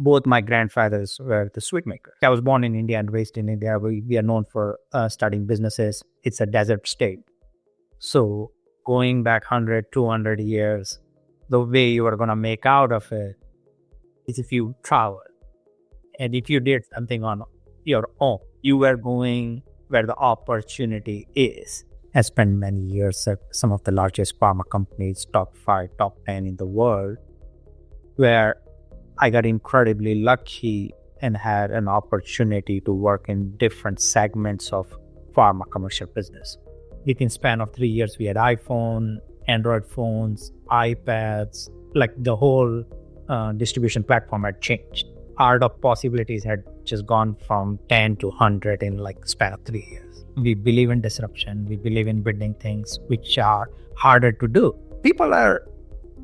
Both my grandfathers were the sweet makers. I was born in India and raised in India. We are known for starting businesses. It's a desert state. So going back 100, 200 years, the way you are going to make out of it is if you travel. And if you did something on your own, you were going where the opportunity is. I spent many years at some of the largest pharma companies, top 5, top 10 in the world, where I got incredibly lucky and had an opportunity to work in different segments of pharma commercial business. Within span of 3 years, we had iPhone, Android phones, iPads, like the whole distribution platform had changed. Art of possibilities had just gone from 10 to 100 in like span of 3 years. We believe in disruption. We believe in building things which are harder to do. People are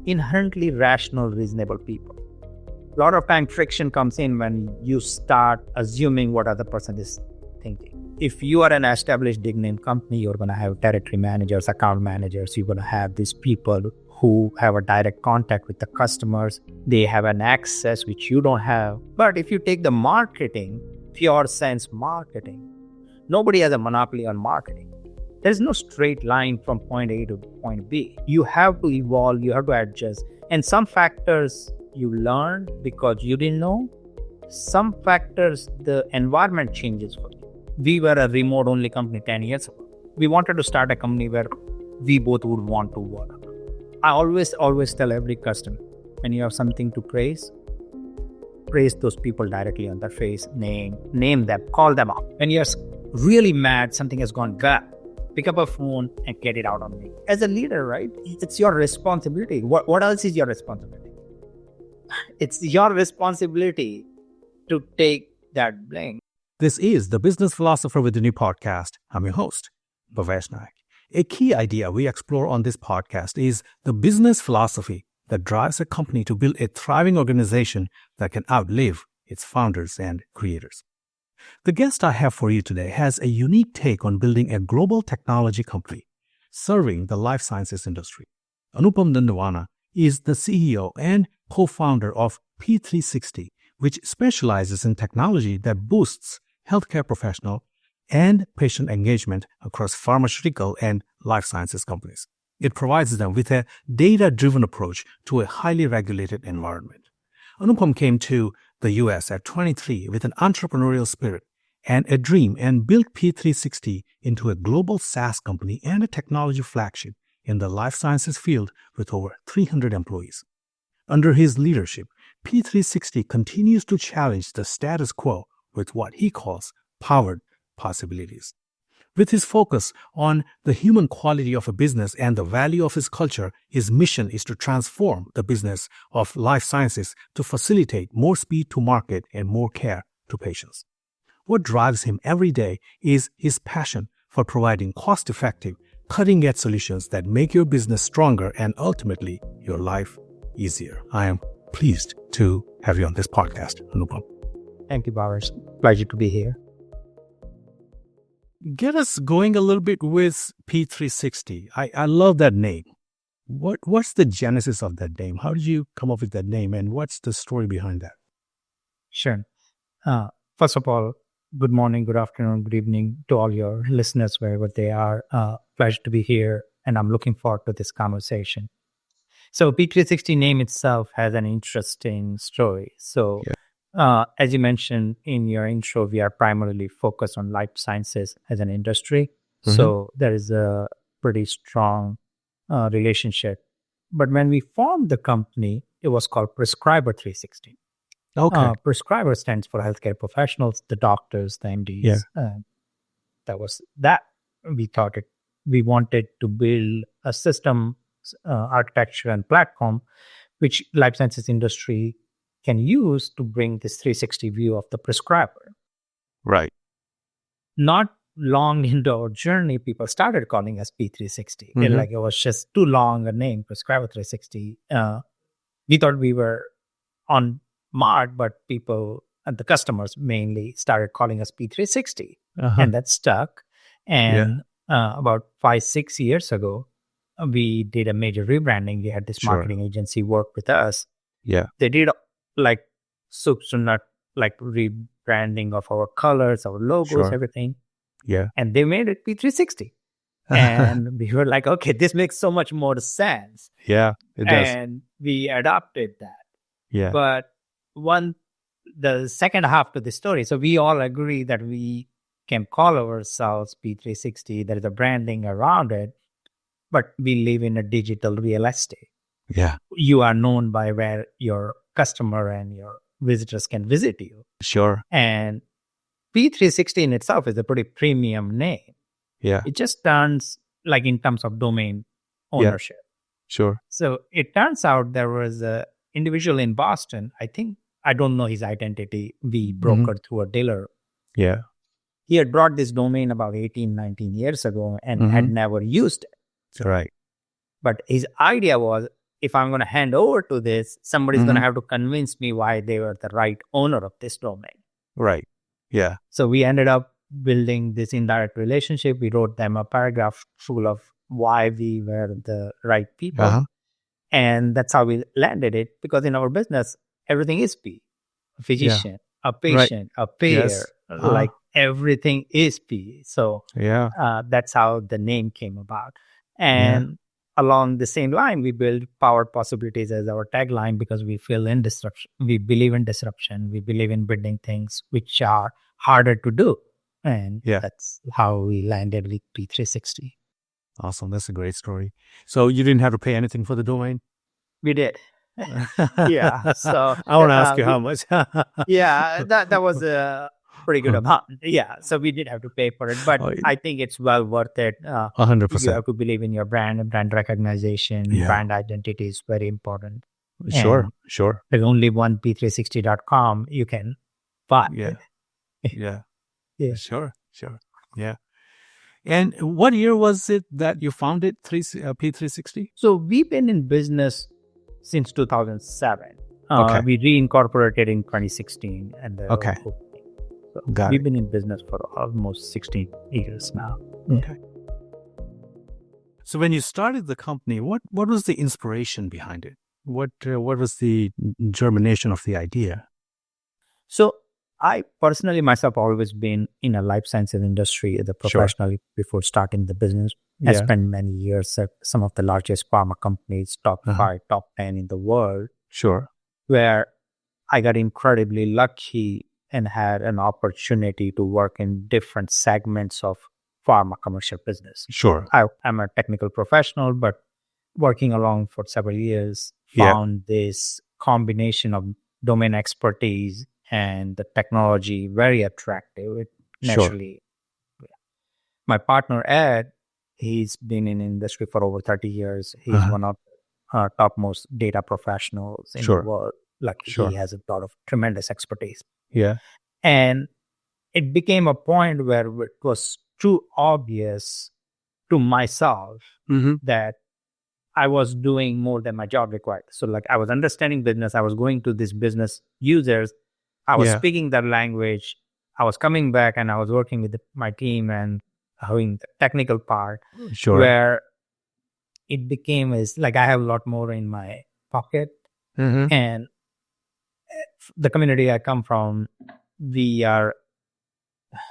inherently rational, reasonable people. A lot of time friction comes in when you start assuming what other person is thinking. If you are an established big name company, you're going to have territory managers, account managers. You're going to have these people who have a direct contact with the customers. They have an access which you don't have. But if you take the marketing, pure sense marketing, nobody has a monopoly on marketing. There's no straight line from point A to point B. You have to evolve, you have to adjust. And some factors you learn because you didn't know. Some factors, the environment changes for you. We were a remote-only company 10 years ago. We wanted to start a company where we both would want to work. I always tell every customer, when you have something to praise those people directly on their face, name them, call them out. When you're really mad, something has gone bad, pick up a phone and get it out on me. As a leader, right? It's your responsibility. What else is your responsibility? It's your responsibility to take that blame. This is the Business Philosopher with a new podcast. I'm your host, Bhavesh Naik. A key idea we explore on this podcast is the business philosophy that drives a company to build a thriving organization that can outlive its founders and creators. The guest I have for you today has a unique take on building a global technology company serving the life sciences industry. Anupam Nandawana is the CEO and co-founder of P360, which specializes in technology that boosts healthcare professional and patient engagement across pharmaceutical and life sciences companies. It provides them with a data-driven approach to a highly regulated environment. Anupam came to the US at 23 with an entrepreneurial spirit and a dream and built P360 into a global SaaS company and a technology flagship in the life sciences field with over 300 employees. Under his leadership, P360 continues to challenge the status quo with what he calls powered possibilities. With his focus on the human quality of a business and the value of his culture, his mission is to transform the business of life sciences to facilitate more speed to market and more care to patients. What drives him every day is his passion for providing cost-effective, cutting-edge solutions that make your business stronger and ultimately your life easier. I am pleased to have you on this podcast, Anupam. Thank you, Bhavesh. Pleasure to be here. Get us going a little bit with P360. I love that name. What's the genesis of that name? How did you come up with that name, and what's the story behind that? Sure. First of all, good morning, good afternoon, good evening to all your listeners, wherever they are. Pleasure to be here, and I'm looking forward to this conversation. So P360 name itself has an interesting story. So as you mentioned in your intro, we are primarily focused on life sciences as an industry. Mm-hmm. So there is a pretty strong relationship. But when we formed the company, it was called Prescriber 360. Okay. Prescriber stands for healthcare professionals, the doctors, the MDs. Yeah. That was that. We wanted to build a system, architecture and platform, which life sciences industry can use to bring this 360 view of the prescriber. Right. Not long into our journey, people started calling us P360. Mm-hmm. Like it was just too long a name, Prescriber 360. We thought we were on mark, but people and the customers mainly started calling us P360. Uh-huh. And that stuck. And about 5-6 years ago, we did a major rebranding. We had this marketing agency work with us. Yeah. They did like soup to nut, like rebranding of our colors, our logos, Sure. everything. Yeah. And they made it P360. And we were like, okay, this makes so much more sense. Yeah, it does. And we adopted that. Yeah. But the second half to the story, so we all agree that we can call ourselves P360. There is a branding around it, but we live in a digital real estate. Yeah. You are known by where your customer and your visitors can visit you. Sure. And P360 in itself is a pretty premium name. Yeah. It just turns, like in terms of domain ownership. Sure. So it turns out there was a individual in Boston, I don't know his identity. We brokered through a dealer. Yeah. He had brought this domain about 18, 19 years ago and had never used it. Right. But his idea was, if I'm going to hand over to this, somebody's going to have to convince me why they were the right owner of this domain. Right. Yeah. So we ended up building this indirect relationship. We wrote them a paragraph full of why we were the right people. And that's how we landed it. Because in our business, everything is P. A physician, a patient, a payer, like everything is P. So that's how the name came about. And along the same line, we build powered possibilities as our tagline because we feel in disruption. We believe in disruption. We believe in building things which are harder to do. And that's how we landed with P360. Awesome. That's a great story. So you didn't have to pay anything for the domain? We did. Yeah. So I want to ask you how much. Yeah, that was a pretty good amount. Yeah. So we did have to pay for it, but I think it's well worth it. 100%. You have to believe in your brand and brand recognition. Brand identity is very important. Sure. There's only one P360.com you can buy. Yeah. Sure. Yeah. And what year was it that you founded P360? So we've been in business since 2007. We reincorporated in 2016. And we've been in business for almost 16 years now. Okay. So when you started the company, what was the inspiration behind it? What was the germination of the idea? So I personally myself always been in a life sciences industry as a professional before starting the business. I spent many years at some of the largest pharma companies, top 5, top 10 in the world. Sure. Where I got incredibly lucky and had an opportunity to work in different segments of pharma commercial business. Sure. I'm a technical professional, but working along for several years, found this combination of domain expertise and the technology very attractive. It naturally, my partner Ed, he's been in industry for over 30 years. He's one of topmost data professionals in the world. Like he has a lot of tremendous expertise. Yeah. And it became a point where it was too obvious to myself that I was doing more than my job required. So like I was understanding business. I was going to these business users. I was speaking their language. I was coming back and I was working with my team and doing the technical part. Where it became is like I have a lot more in my pocket. And the community I come from, we are,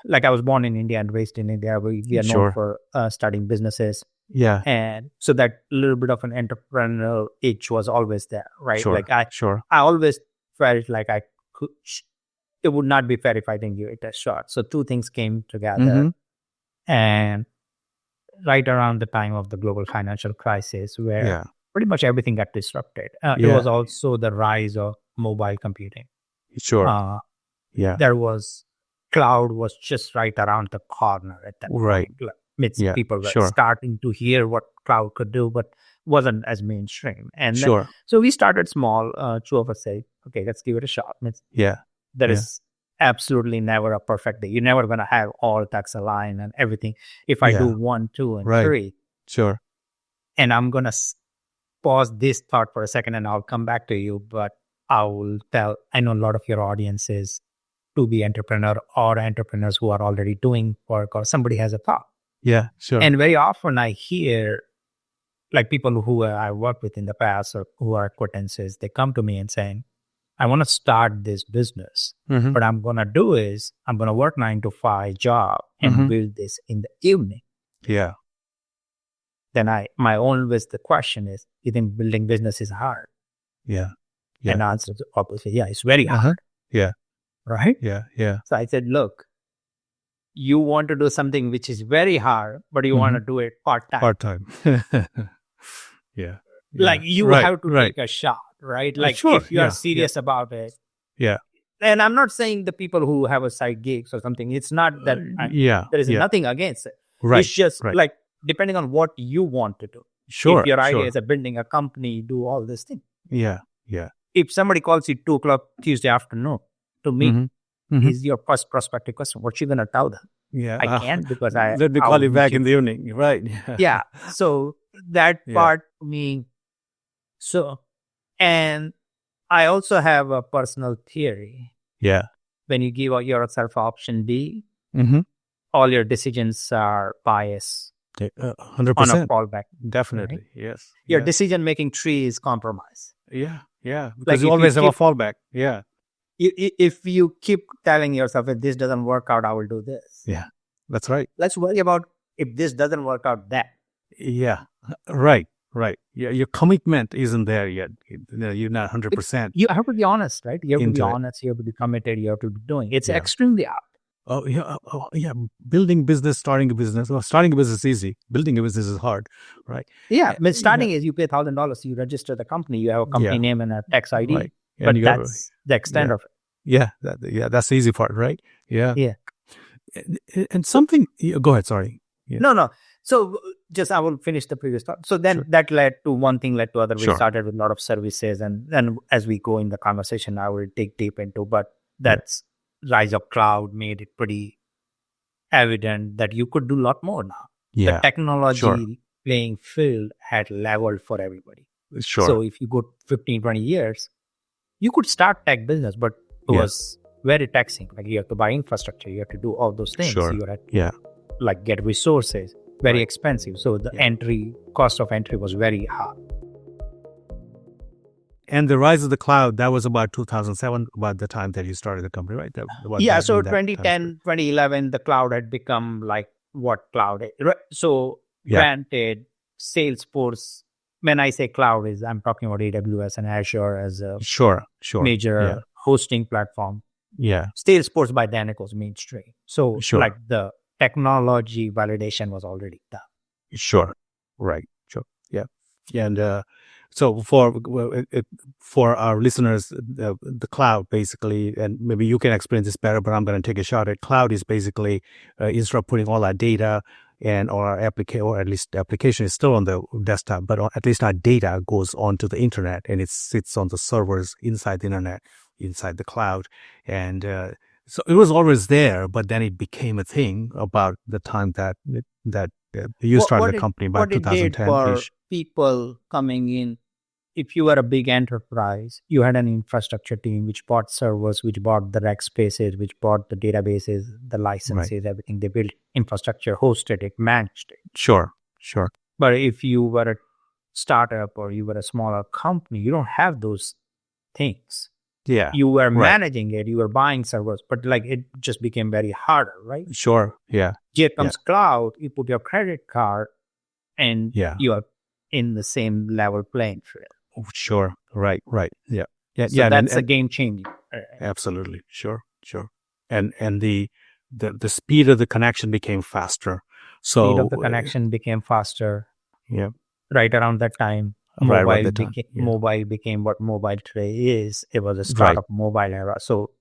like I was born in India and raised in India. We are known for starting businesses. Yeah. And so that little bit of an entrepreneurial itch was always there, right? Like I always felt like I could, it would not be fair if I didn't give it a shot. So two things came together. And right around the time of the global financial crisis where pretty much everything got disrupted. It was also the rise of mobile computing. There was, cloud was just right around the corner at that point. Like, people were starting to hear what cloud could do, but wasn't as mainstream. And then, so we started small. Two of us say, okay, let's give it a shot. There is absolutely never a perfect day. You're never going to have all ducks aligned and everything. If I do 1, 2, and 3. And I'm going to pause this thought for a second and I'll come back to you. But I will tell, I know a lot of your audiences to be entrepreneur or entrepreneurs who are already doing work or somebody has a thought. And very often I hear like people who I worked with in the past or who are acquaintances, they come to me and saying, I want to start this business. What I'm going to do is I'm going to work 9 to 5 job and build this in the evening. Yeah. Then always the question is, you think building business is hard? Yeah. And the answer is obviously, yeah, it's very hard. Yeah. Right? Yeah. Yeah. So I said, look, you want to do something which is very hard, but you want to do it part-time. Part-time. Yeah. Like you have to take a shot, right? Like if you are serious about it. Yeah. And I'm not saying the people who have a side gigs or something, it's not that there is nothing against it. Right. It's just like depending on what you want to do. Sure. If your idea is building a company, do all this thing. Yeah. Yeah. If somebody calls you 2:00 Tuesday afternoon to meet, is your first prospective customer, what you going to tell them? Yeah. I can't because let me call you back in the evening. Right. Yeah. So that part to me. So, and I also have a personal theory. Yeah. When you give yourself option B, all your decisions are biased 100%. on a fallback. Definitely. Right? Yes. Your decision-making tree is compromised. Yeah. Yeah. Because Like you always have a fallback. Yeah. If you keep telling yourself, if this doesn't work out, I will do this. Yeah. That's right. Let's worry about if this doesn't work out, that. Yeah. Right. Right. Yeah. Your commitment isn't there yet. You're not 100%. You have to be honest, right? You have to be honest. You have to be committed. You have to be doing. It's extremely hard. Oh, yeah. Oh, yeah. Building business, starting a business. Well, starting a business is easy. Building a business is hard, right? Yeah. But starting is you pay $1,000. You register the company. You have a company name and a tax ID. Right. But that's the extent of it. Yeah. That's the easy part, right? Yeah. Yeah. And something, go ahead. Sorry. Yeah. No. So just I will finish the previous thought. So then that led to one thing led to other. We started with a lot of services. And then as we go in the conversation, I will dig deep into, but that's rise of cloud made it pretty evident that you could do a lot more now. Yeah. The technology playing field had leveled for everybody. Sure. So if you go 15, 20 years, you could start tech business, but it was very taxing. Like you have to buy infrastructure, you have to do all those things. Sure. You have to like get resources, very expensive. So the cost of entry was very high. And the rise of the cloud, that was about 2007, about the time that you started the company, right? So 2010, 2011, the cloud had become like what cloud is. So granted, Salesforce, when I say cloud I'm talking about AWS and Azure as a major hosting platform. Yeah. Salesforce by then it was mainstream. So like the technology validation was already done. Sure. Right. Sure. Yeah. And so for our listeners, the cloud basically, and maybe you can explain this better, but I'm going to take a shot at cloud is basically instead of putting all our data and our application, or at least the application is still on the desktop, but at least our data goes onto the internet and it sits on the servers inside the internet, inside the cloud. And so it was always there, but then it became a thing about the time that you started the company by 2010-ish. People coming in, if you were a big enterprise, you had an infrastructure team which bought servers, which bought the rack spaces, which bought the databases, the licenses, everything. They built infrastructure, hosted it, managed it. Sure. But if you were a startup or you were a smaller company, you don't have those things. Yeah. You were managing it, you were buying servers, but like it just became very harder, right? Sure. Yeah. Here comes cloud, you put your credit card and you are in the same level playing field. Oh, sure. Right. Yeah. So that's a game changing. Absolutely. Sure. And the speed of the connection became faster. So speed of the connection became faster. Yeah. Right around that time. Mobile became what mobile today is. It was a start of mobile era. So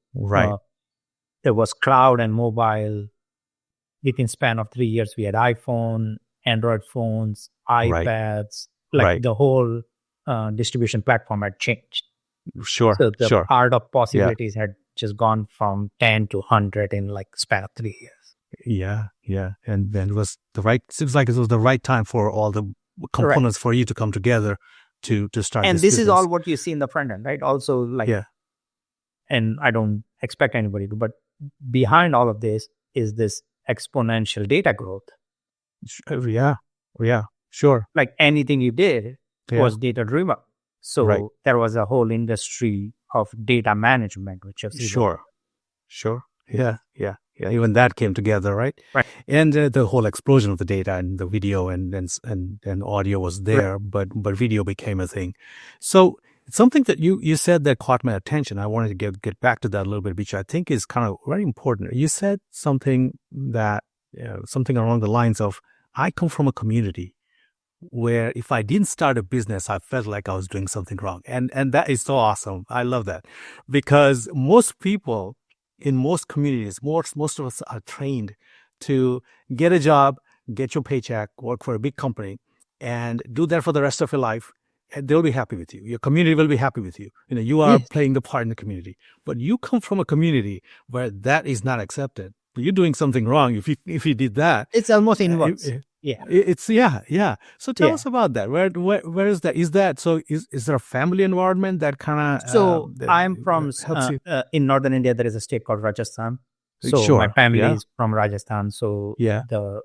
there was cloud and mobile. Within span of 3 years, we had iPhone, Android phones, iPads. The whole distribution platform had changed. Sure. So the art of possibilities had just gone from 10 to 100 in like span of 3 years. Yeah. And then seems like it was the right time for all the components for you to come together to start. And this business. Is all what you see in the front end, right? Also like, and I don't expect anybody to, but behind all of this is this exponential data growth. Yeah. Sure. Like anything you did was data driven. So there was a whole industry of data management, which is Sure. Yeah. Even that came together, right? right. And the whole explosion of the data and the video and audio was there, but video became a thing. So something that you said that caught my attention. I wanted to get back to that a little bit, which I think is kind of very important. You said something that something along the lines of, I come from a community where if I didn't start a business, I felt like I was doing something wrong. And that is so awesome. I love that, because most people in most communities, most of us are trained to get a job, get your paycheck, work for a big company, and do that for the rest of your life. And they'll be happy with you. Your community will be happy with you. You are playing the part in the community. But you come from a community where that is not accepted. You're doing something wrong if you did that. It's almost inverse. It's So tell us about that. Where is that? Is there a family environment that kind of? So I'm from in northern India. There is a state called Rajasthan. So my family is from Rajasthan. So the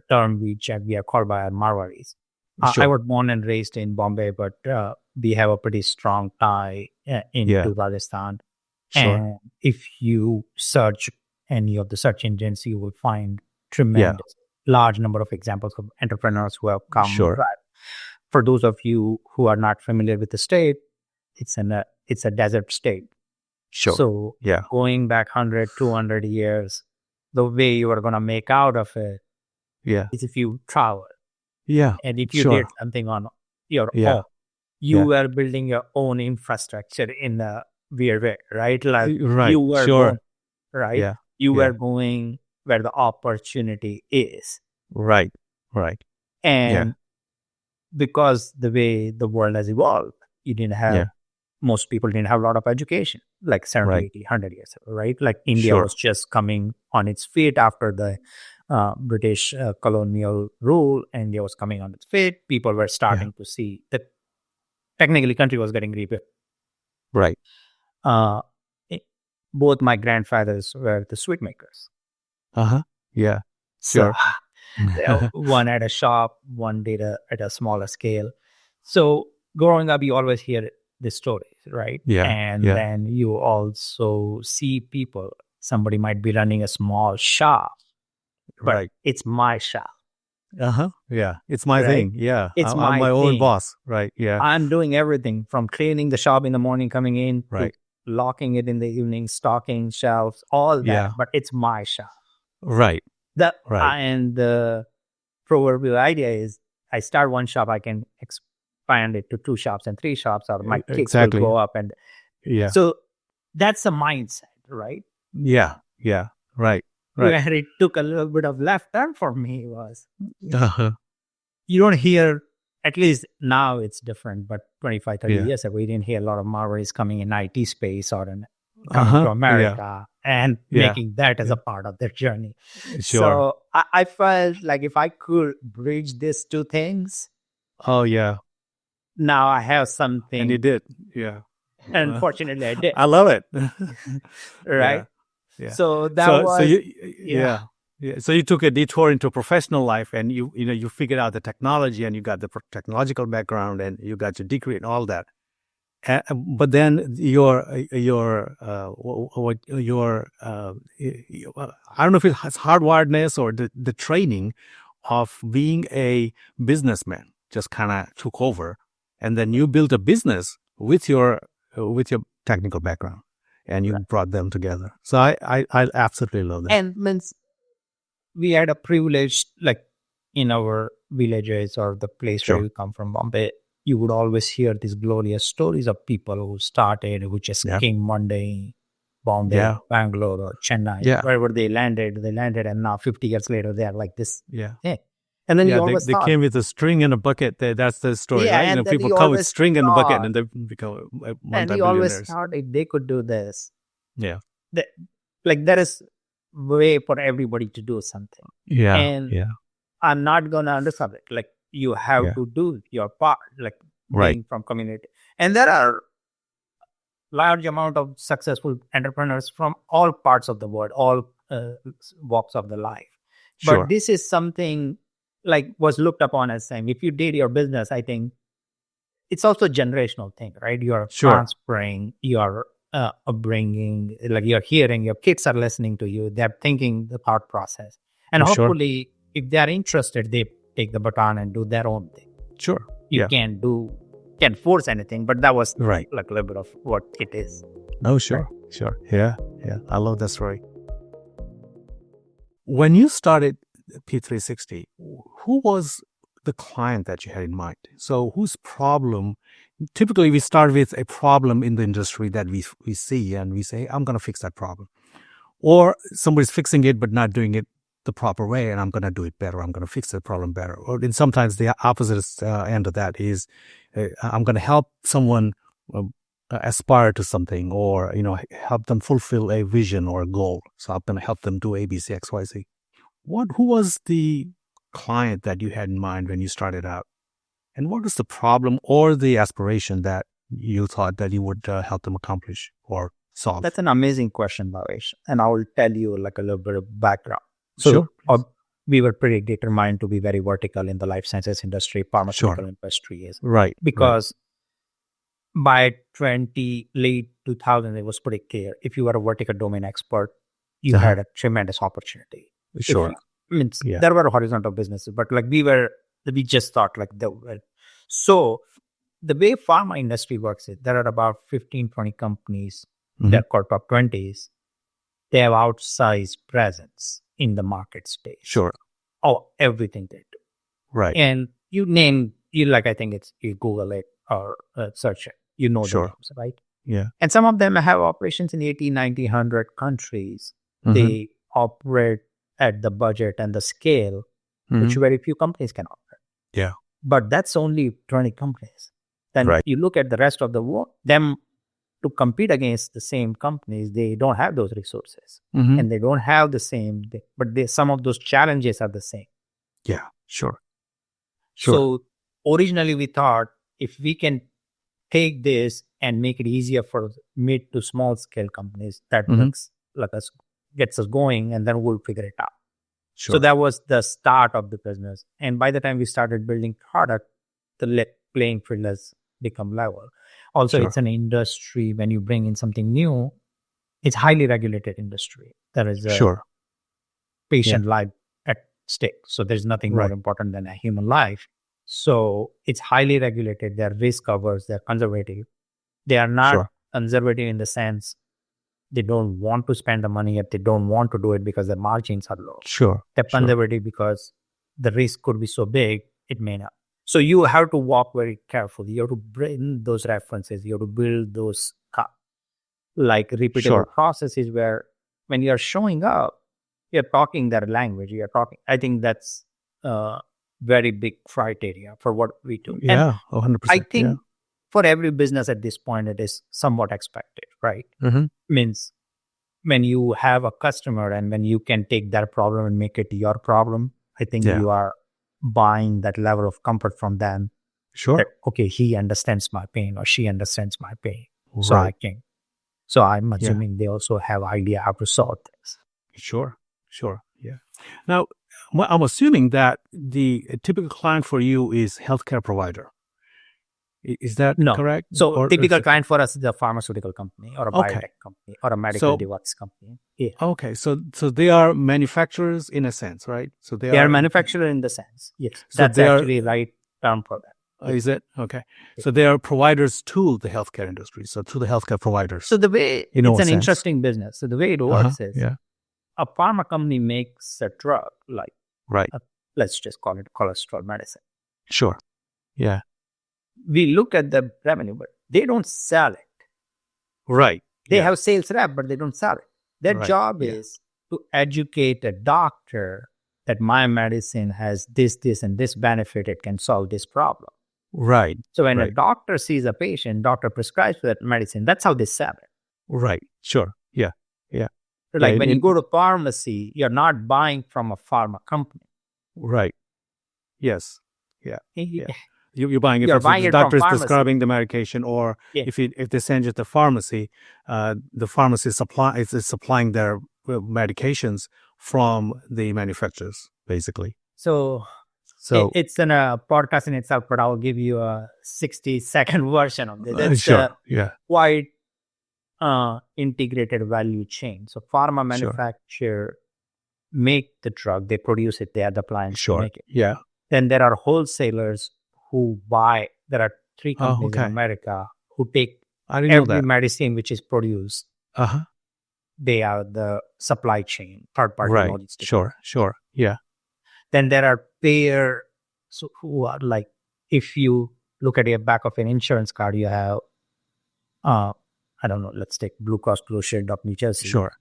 term we are called by our Marwaris. I was born and raised in Bombay, but we have a pretty strong tie into Rajasthan. And if you search any of the search engines, you will find tremendous large number of examples of entrepreneurs who have come. For those of you who are not familiar with the state, it's a desert state. So going back 100, 200 years, the way you are going to make out of it is if you travel. And if you did something on your own, you were building your own infrastructure in a weird way, right? Like you were going, right? You were going where the opportunity is. Right. And because the way the world has evolved, you didn't have, most people didn't have a lot of education, like 70, 80, 100 years ago, right? Like India was just coming on its feet after the British colonial rule. India was coming on its feet. People were starting to see that technically country was getting rebuilt. Right. Both my grandfathers were the sweet makers. Yeah. So one at a shop, one did at a smaller scale. So growing up, you always hear the stories, right? And then you also see people. Somebody might be running a small shop, but it's my shop. It's my thing. It's I'm my own boss. Right. I'm doing everything from cleaning the shop in the morning, coming in, to locking it in the evening, stocking shelves, all that. But it's my shop. Right. And the proverbial idea is, I start one shop, I can expand it to 2 shops and 3 shops, or my kids will go up. And so that's the mindset, right? Right. Where it took a little bit of left turn for me was, you don't hear, at least now it's different, but 25, 30 years ago, we didn't hear a lot of Marwaris coming in IT space or coming to America and making that as a part of their journey. So I felt like if I could bridge these 2 things, now I have something. And you did. Unfortunately, I did. I love it. Right? So that was... So you took a detour into professional life, and you figured out the technology, and you got the technological background, and you got your degree and all that. But then your I don't know if it's hardwiredness or the training of being a businessman just kind of took over, and then you built a business with your technical background, and you brought them together. So I absolutely love that. And means we had a privilege, like in our villages or the place where we come from, Bombay. You would always hear these glorious stories of people who started, who just came one day, Bombay, Bangalore, or Chennai, wherever they landed, and now 50 years later, they are like this. And then they came with a string and a bucket. That's the story, right? And people come with string and a bucket, and they become multi-billionaires. And you always thought if they could do this, there is way for everybody to do something. I'm not going to understand it. Like, you have to do your part, like being from community. And there are large amount of successful entrepreneurs from all parts of the world, all walks of the life. But this is something like was looked upon as saying, if you did your business, I think it's also a generational thing, right? You are transferring your upbringing, like you're hearing, your kids are listening to you, they're thinking the thought process. And Sure. hopefully, if they're interested, they take the baton and do their own thing. Sure. You can't force anything, but that was Right. like a little bit of what it is. Oh, sure. Sure. Yeah. Yeah. I love that story. When you started P360, who was the client that you had in mind? So whose problem? Typically, we start with a problem in the industry that we see and we say, I'm going to fix that problem. Or somebody's fixing it but not doing it the proper way, and I'm going to do it better. I'm going to fix the problem better. Or then sometimes the opposite end of that is I'm going to help someone aspire to something, or help them fulfill a vision or a goal. So I'm going to help them do A, B, C, X, Y, Z. Who was the client that you had in mind when you started out? And what was the problem or the aspiration that you thought that you would help them accomplish or solve? That's an amazing question, Bhavesh. And I will tell you like a little bit of background. So we were pretty determined to be very vertical in the life sciences industry, pharmaceutical industry. Right. Because by late 2000, it was pretty clear. If you were a vertical domain expert, you had a tremendous opportunity. Sure. There were horizontal businesses, but like we just thought like that. So the way pharma industry works is there are about 15, 20 companies that are top 20s. They have outsized presence in the market space. Sure. Oh, everything they do. Right. And you I think you Google it or search it. You know the names, right? Yeah. And some of them have operations in 80, 90, 100 countries. They operate at the budget and the scale which very few companies can operate. Yeah. But that's only 20 companies. Then you look at the rest of the world, them to compete against the same companies, they don't have those resources and they don't have the same, but some of those challenges are the same. Yeah, sure. So originally we thought if we can take this and make it easier for mid to small scale companies, that gets us going, and then we'll figure it out. Sure. So that was the start of the business. And by the time we started building product, the playing field has become level. Also, it's an industry, when you bring in something new, it's highly regulated industry. There is a patient life at stake. So there's nothing more important than a human life. So it's highly regulated. They're risk averse. They're conservative. They are not conservative in the sense they don't want to spend the money, yet they don't want to do it because the margins are low. They're conservative because the risk could be so big, it may not. So you have to walk very carefully. You have to bring those references. You have to build those repeatable processes where when you're showing up, you're talking their language. I think that's very big criteria for what we do. Yeah, 100%. I think for every business at this point, it is somewhat expected, right? Means when you have a customer and when you can take their problem and make it your problem, I think you are buying that level of comfort from them. That, okay, he understands my pain or she understands my pain. So I can. So I'm assuming they also have idea how to solve this. Sure. Yeah. Now, I'm assuming that the typical client for you is healthcare provider. Is that correct? So typical client for us is a pharmaceutical company or a biotech company or a medical device company. Yeah. Okay. So they are manufacturers in a sense, right? So they are manufacturer in the sense. Yes. So that's actually right term for that. Is it? Okay. So they are providers to the healthcare industry. So to the healthcare providers. So the way it's an interesting business. So the way it works is a pharma company makes a drug like let's just call it cholesterol medicine. Sure. Yeah. We look at the revenue, but they don't sell it. Right. They have sales rep, but they don't sell it. Their job is to educate a doctor that my medicine has this, and this benefit. It can solve this problem. Right. So when a doctor sees a patient, doctor prescribes that medicine. That's how they sell it. Right. Sure. Yeah. So like when you go to pharmacy, you're not buying from a pharma company. Right. Yes. Yeah. You're buying it from the doctor is prescribing the medication, or if they send you to the pharmacy is supplying their medications from the manufacturers, basically. So it's in a podcast in itself, but I'll give you a 60-second version of this. It's quite integrated value chain. So pharma manufacturer make the drug, they produce it, they have the plants to make it. Yeah. Then there are wholesalers who buy. There are 3 companies in okay. America who take I didn't know every that. medicine which is produced. Uh-huh. They are the supply chain, third-party Right. logistics. Sure. Yeah. Then there are payers who are like, if you look at your back of an insurance card, you have, I don't know, let's take Blue Cross Blue Shield of New Jersey. Sure.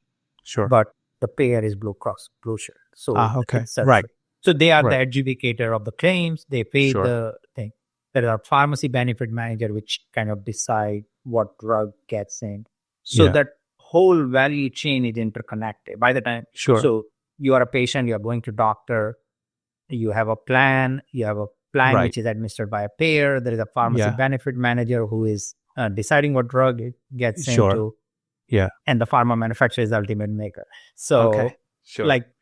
But the payer is Blue Cross Blue Shield. So okay. it's a Right. So they are the adjudicator of the claims. They pay Sure. the thing. There are pharmacy benefit manager, which kind of decide what drug gets in. So that whole value chain is interconnected. By the time, so you are a patient, you are going to doctor, you have a plan, which is administered by a payer. There is a pharmacy benefit manager who is deciding what drug it gets into. Yeah. And the pharma manufacturer is the ultimate maker. So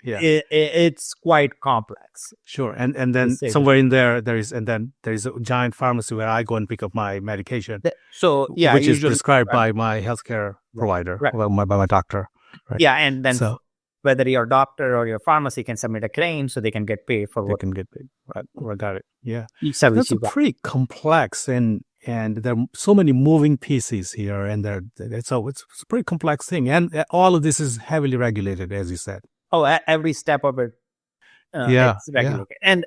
it's quite complex. Sure. And then somewhere in there is a giant pharmacy where I go and pick up my medication. Which is prescribed by my healthcare provider, by my doctor. Right? Yeah. And then whether your doctor or your pharmacy can submit a claim so they can get paid for what they can get paid. Right. Got it. Yeah. That's pretty complex and there are so many moving pieces here, and it's a pretty complex thing, and all of this is heavily regulated, as you said. Oh, every step of it, it's regulated. And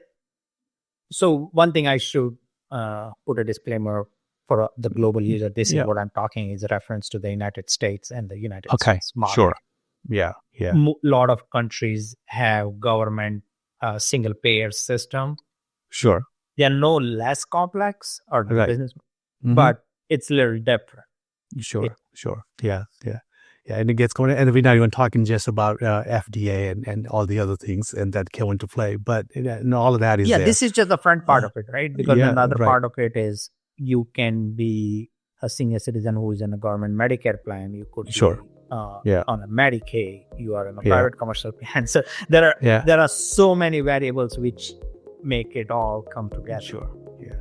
so one thing I should put a disclaimer for the global user. This is what I'm talking is a reference to the United States and the United States market. Sure. Yeah. A lot of countries have government single payer system. Sure. They are no less complex or the business, but it's a little different. Sure. Yeah. And it gets going, and we're not even talking just about FDA and all the other things and that come into play, but all of that is there. This is just the front part of it, right? Because another part of it is you can be a senior citizen who is in a government Medicare plan. You could be on a Medicaid. You are in a private commercial plan. So there are so many variables which make it all come together. Sure. Yeah.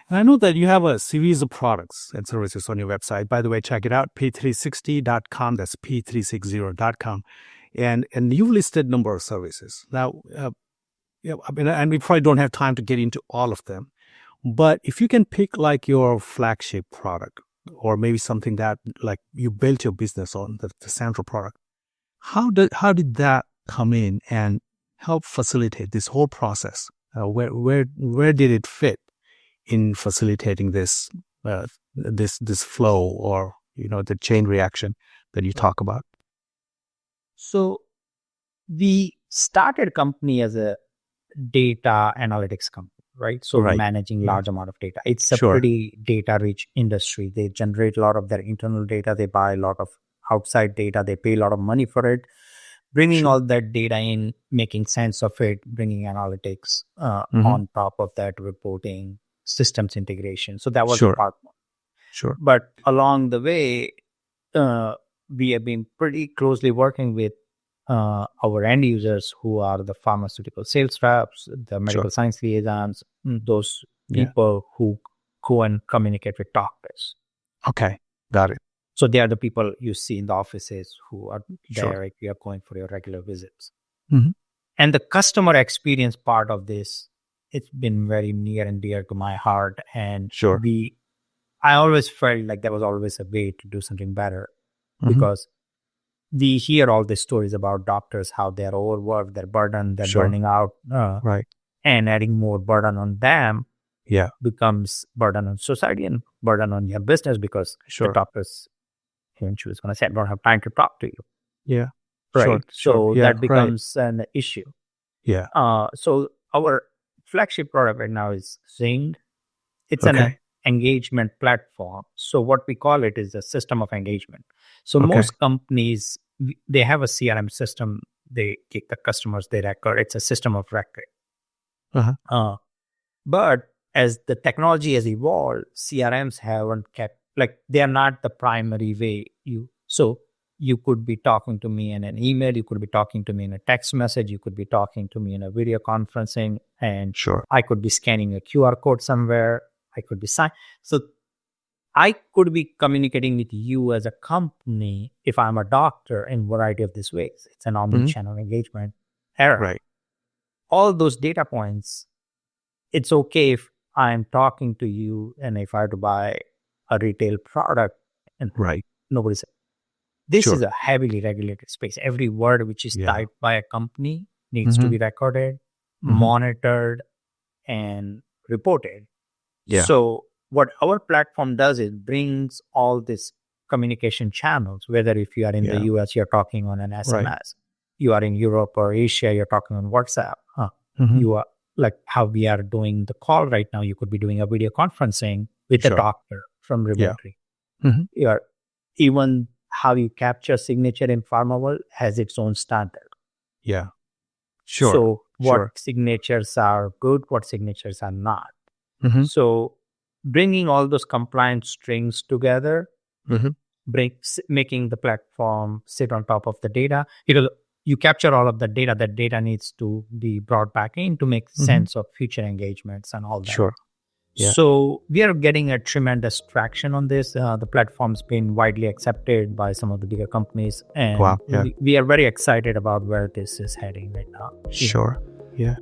And I know that you have a series of products and services on your website. By the way, check it out, p360.com. That's p360.com. And you've listed a number of services. Now, and we probably don't have time to get into all of them. But if you can pick like your flagship product or maybe something that like you built your business on, the central product, how did that come in and help facilitate this whole process? Where did it fit in facilitating this flow or the chain reaction that you talk about? So we started company as a data analytics company, right? So managing large amount of data. It's a pretty data rich industry. They generate a lot of their internal data. They buy a lot of outside data. They pay a lot of money for it. Bringing all that data in, making sense of it, bringing analytics on top of that, reporting, systems integration. So that was part one. Sure. But along the way, we have been pretty closely working with our end users who are the pharmaceutical sales reps, the medical science liaisons, those people who go and communicate with doctors. Okay, got it. So they are the people you see in the offices who are there if you are going for your regular visits. And the customer experience part of this, it's been very near and dear to my heart. And I always felt like there was always a way to do something better because we hear all these stories about doctors, how they're overworked, they're burdened, they're burning out, and adding more burden on them becomes burden on society and burden on your business because the doctors eventually is going to say, I don't have time to talk to you. Yeah. Right. So that becomes an issue. Yeah. So our flagship product right now is ZING. It's an engagement platform. So what we call it is a system of engagement. So most companies, they have a CRM system. They kick the customers, they record. It's a system of record. But as the technology has evolved, CRMs haven't kept, like they are not the primary way so you could be talking to me in an email, you could be talking to me in a text message, you could be talking to me in a video conferencing, and I could be scanning a QR code somewhere, I could be signing. So I could be communicating with you as a company if I'm a doctor in variety of these ways. It's an omni-channel engagement era. Right. All those data points, it's okay if I'm talking to you and if I have to buy a retail product and Right. nobody's. This Sure. is a heavily regulated space. Every word which is Yeah. typed by a company needs to be recorded, monitored, and reported. Yeah. So what our platform does is brings all these communication channels, whether if you are in the Yeah. US, you're talking on an SMS, you are in Europe or Asia, you're talking on WhatsApp. You are like how we are doing the call right now. You could be doing a video conferencing with a Sure. doctor from remotely. Mhm. You are even how you capture signature in pharma world has its own standard. Yeah. Sure. So what Sure. signatures are good, what signatures are not. Mhm. So bringing all those compliance strings together, Mhm. making the platform sit on top of the data. You capture all of the data. That data needs to be brought back in to make sense of future engagements and all that. Sure. Yeah. So we are getting a tremendous traction on this. The platform's been widely accepted by some of the bigger companies, and Wow. Yeah. we are very excited about where this is heading right now. Sure. Yeah.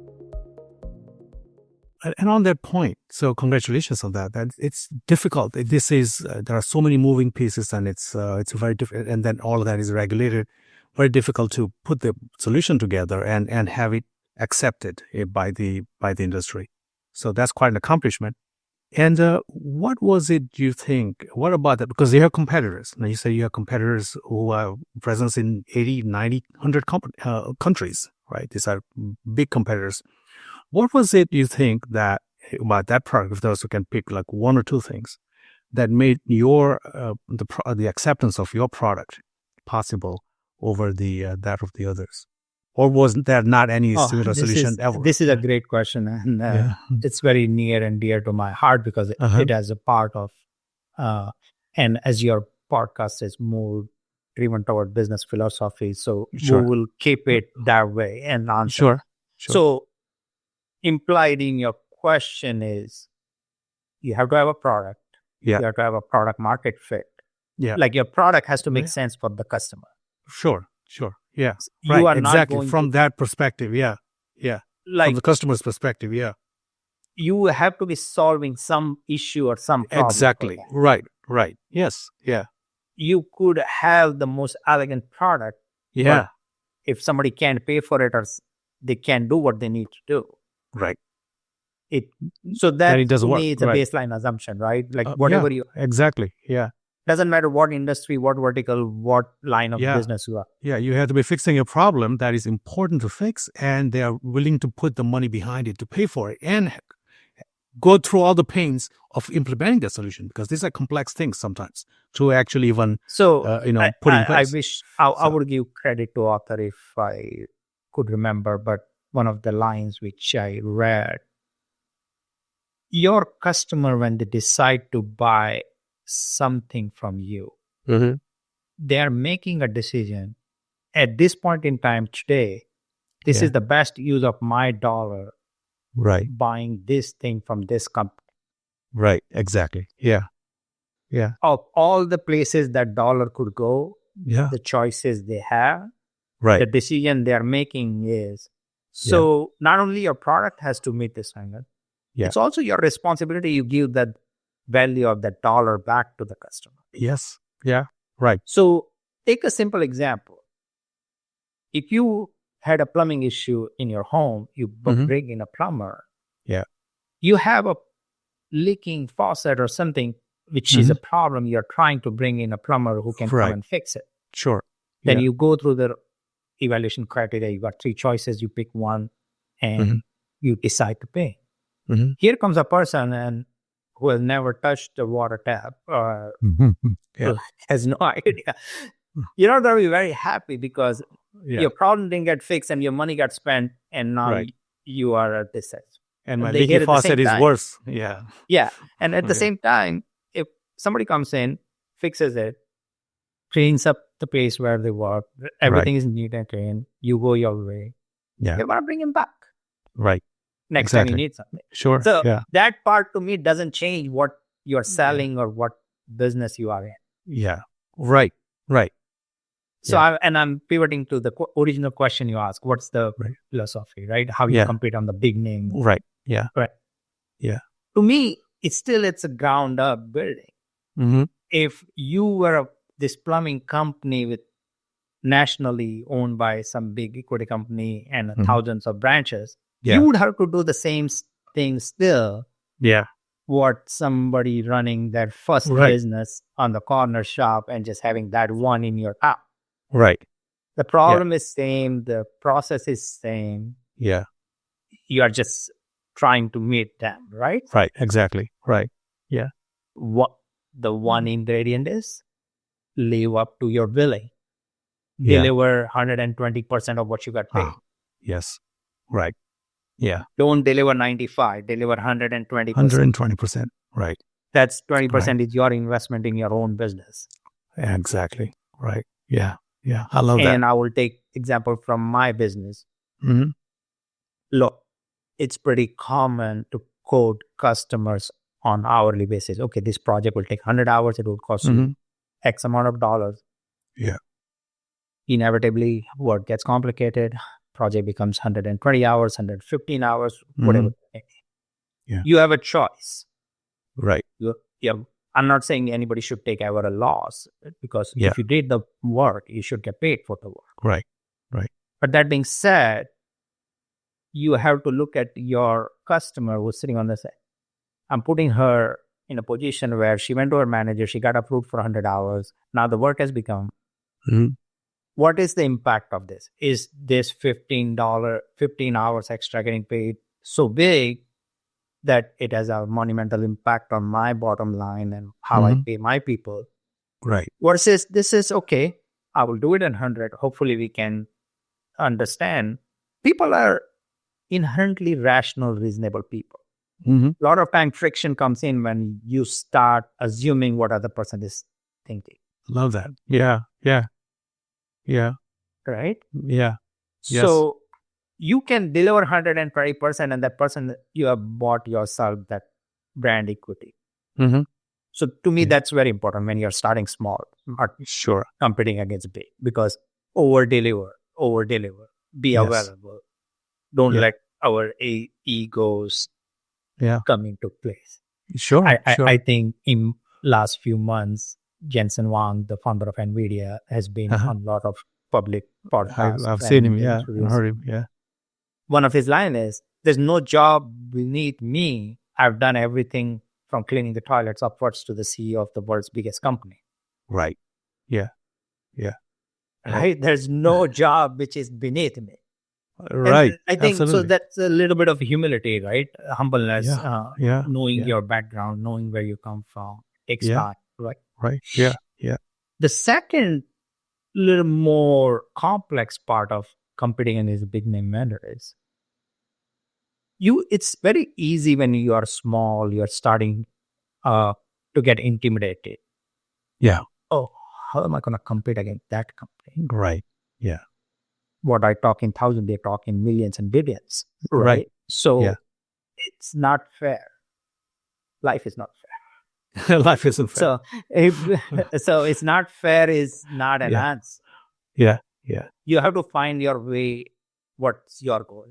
And on that point, so congratulations on that. That it's difficult. This is there are so many moving pieces, and it's very difficult. And then all of that is regulated. Very difficult to put the solution together and have it accepted by the industry. So that's quite an accomplishment. And what was it you think? What about that? Because you have competitors. Now you say you have competitors who have presence in 80, 90, 100 countries, right? These are big competitors. What was it you think that about that product, if those who can pick like one or two things that made your the acceptance of your product possible over the that of the others? Or was there not any similar solution ever? This is a great question, and it's very near and dear to my heart because it has a part of, and as your podcast is more driven toward business philosophy, so we will keep it that way and answer. Sure. So implied in your question is you have to have a product. Yeah. You have to have a product market fit. Yeah. Like your product has to make sense for the customer. Sure. Yeah. You are exactly. not going from that perspective. Yeah. Like from the customer's perspective. Yeah. You have to be solving some issue or some problem. Exactly. Right. Yes. Yeah. You could have the most elegant product. Yeah. But if somebody can't pay for it or they can't do what they need to do. Right. So that it doesn't to work. me is a baseline assumption, right? Like whatever you... Exactly. Yeah. Doesn't matter what industry, what vertical, what line of business you are. Yeah, you have to be fixing a problem that is important to fix, and they are willing to put the money behind it to pay for it and go through all the pains of implementing the solution, because these are complex things sometimes to actually even put in place. I wish I would give credit to author if I could remember, but one of the lines which I read, your customer, when they decide to buy something from you, they are making a decision at this point in time today. This is the best use of my dollar, buying this thing from this company. Right, exactly. Yeah. Of all the places that dollar could go, the choices they have, the decision they are making is, so not only your product has to meet this standard, it's also your responsibility. You give that value of that dollar back to the customer. Yes. Yeah. Right. So take a simple example. If you had a plumbing issue in your home, you bring in a plumber. Yeah. You have a leaking faucet or something, which is a problem. You're trying to bring in a plumber who can come and fix it. Sure. Then you go through the evaluation criteria. You got three choices. You pick one and you decide to pay. Here comes a person who has never touched the water tap or has no idea. You're not going to be very happy because your problem didn't get fixed and your money got spent, and now you are at this edge. And my leaky faucet is worse. Yeah. Yeah. And at the same time, if somebody comes in, fixes it, cleans up the place where they work, everything is neat and clean, you go your way. Yeah. You're going to bring him back. Right. Next time you need something. Sure. So that part to me doesn't change what you're selling or what business you are in. Yeah. Right. Right. So Yeah. I'm pivoting to the original question you asked. What's the Right. philosophy, right? How you Yeah. compete on the big name. Right. Yeah. Right. Yeah. To me, it's a ground up building. Mm-hmm. If you were this plumbing company with nationally owned by some big equity company and thousands of branches, you would have to do the same thing still. Yeah. What somebody running their first business on the corner shop and just having that one in your town. Right. The problem is same. The process is same. Yeah. You are just trying to meet them, right? Right. Exactly. Right. Yeah. What the one ingredient is, live up to your billing. Yeah. Deliver 120% of what you got paid. Ah, yes. Right. Yeah. Don't deliver 95, deliver 120%. 120%. Right. That's 20% is your investment in your own business. Exactly. Right. Yeah. Yeah. I love that. And I will take example from my business. Mm-hmm. Look, it's pretty common to quote customers on hourly basis. Okay, this project will take 100 hours. It will cost you X amount of dollars. Yeah. Inevitably, work gets complicated. Project becomes 120 hours, 115 hours, whatever. Yeah. You have a choice. Right. I'm not saying anybody should take ever a loss, because if you did the work, you should get paid for the work. Right. Right. But that being said, you have to look at your customer who's sitting on the side. I'm putting her in a position where she went to her manager, she got approved for 100 hours. Now the work has become. What is the impact of this? Is this $15, 15 hours extra getting paid so big that it has a monumental impact on my bottom line and how I pay my people? Right. Versus this is okay, I will do it in 100. Hopefully we can understand. People are inherently rational, reasonable people. A lot of time friction comes in when you start assuming what other person is thinking. Love that. Yeah. Yeah. Yeah. Right? Yeah. Yes. So you can deliver 120% and that person, you have bought yourself that brand equity. So to me, that's very important when you're starting small, not competing against big, because over deliver, be available. Don't let our egos come into place. I think in last few months, Jensen Huang, the founder of NVIDIA, has been on a lot of public podcasts. I've seen him, heard him, One of his lines is, there's no job beneath me. I've done everything from cleaning the toilets upwards to the CEO of the world's biggest company. Right. Yeah. Yeah. Right? There's no job which is beneath me. Right. And I think so. That's a little bit of humility, right? Humbleness, knowing your background, knowing where you come from, takes time, right? Right. Yeah. Yeah. The second little more complex part of competing in this big name vendor is it's very easy when you are small, you're starting to get intimidated. Yeah. Oh, how am I going to compete against that company? Right. Yeah. What I talk in thousands, they talk in millions and billions. Right. So it's not fair. Life is not fair. Life isn't fair. So it's not fair is not an answer. Yeah. Yeah. You have to find your way. What's your goal?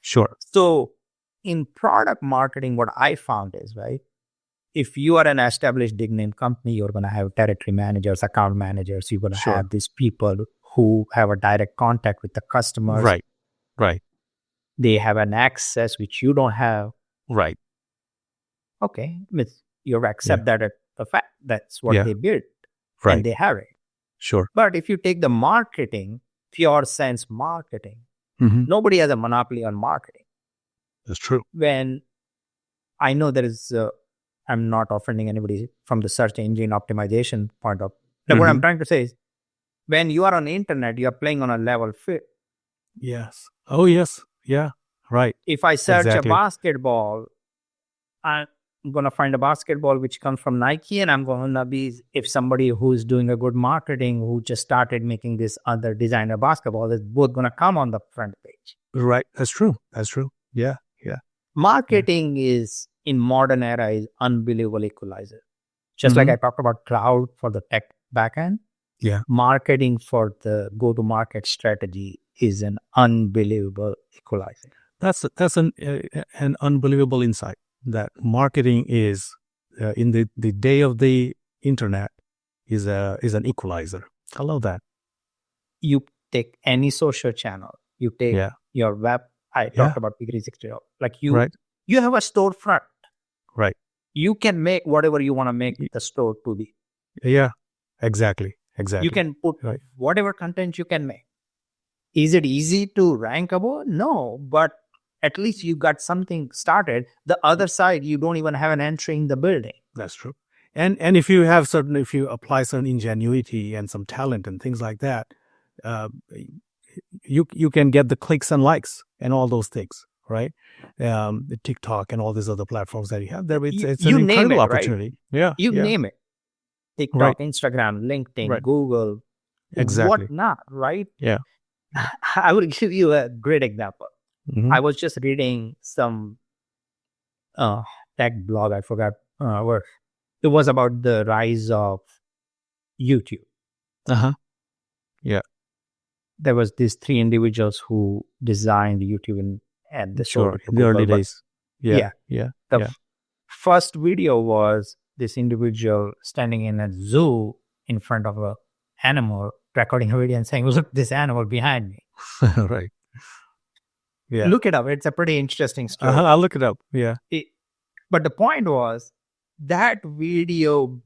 Sure. So in product marketing, what I found is, right, if you are an established big name company, you're going to have territory managers, account managers. You're going to have these people who have a direct contact with the customers. Right. Right. They have an access which you don't have. Right. Okay. You accept that the fact that's what they built. Right. And they have it. Sure. But if you take the marketing, pure sense marketing, nobody has a monopoly on marketing. That's true. When I know there is, I'm not offending anybody from the search engine optimization point of view. What I'm trying to say is, when you are on the internet, you are playing on a level field. Yes. Oh, yes. Yeah. Right. If I search a basketball, I'm going to find a basketball which comes from Nike, and I'm going to be, if somebody who's doing a good marketing, who just started making this other designer basketball, is both going to come on the front page. Right. That's true. That's true. Yeah. Yeah. Marketing is, in modern era, is unbelievable equalizer. Just like I talked about cloud for the tech backend, Yeah. marketing for the go-to-market strategy is an unbelievable equalizer. That's an unbelievable insight that marketing is in the day of the internet is an equalizer. I love that. You take any social channel, you take your web. I talked about P360. Like you have a storefront. Right. You can make whatever you want to make the store to be. Yeah, exactly. You can put whatever content you can make. Is it easy to rank above? No, but at least you got something started. The other side, you don't even have an entry in the building. That's true. And if you apply certain ingenuity and some talent and things like that, you can get the clicks and likes and all those things, right? The TikTok and all these other platforms that you have there. It's an incredible opportunity. Right? You name it. TikTok, Instagram, LinkedIn, Google, whatnot, right? Yeah. I would give you a great example. I was just reading some tech blog. I forgot where. It was about the rise of YouTube. Yeah. There was these 3 individuals who designed YouTube and the in the early days. The first video was this individual standing in a zoo in front of an animal, recording a video and saying, "Look, this animal behind me." Right. Yeah. Look it up. It's a pretty interesting story. I'll look it up. Yeah. But the point was that video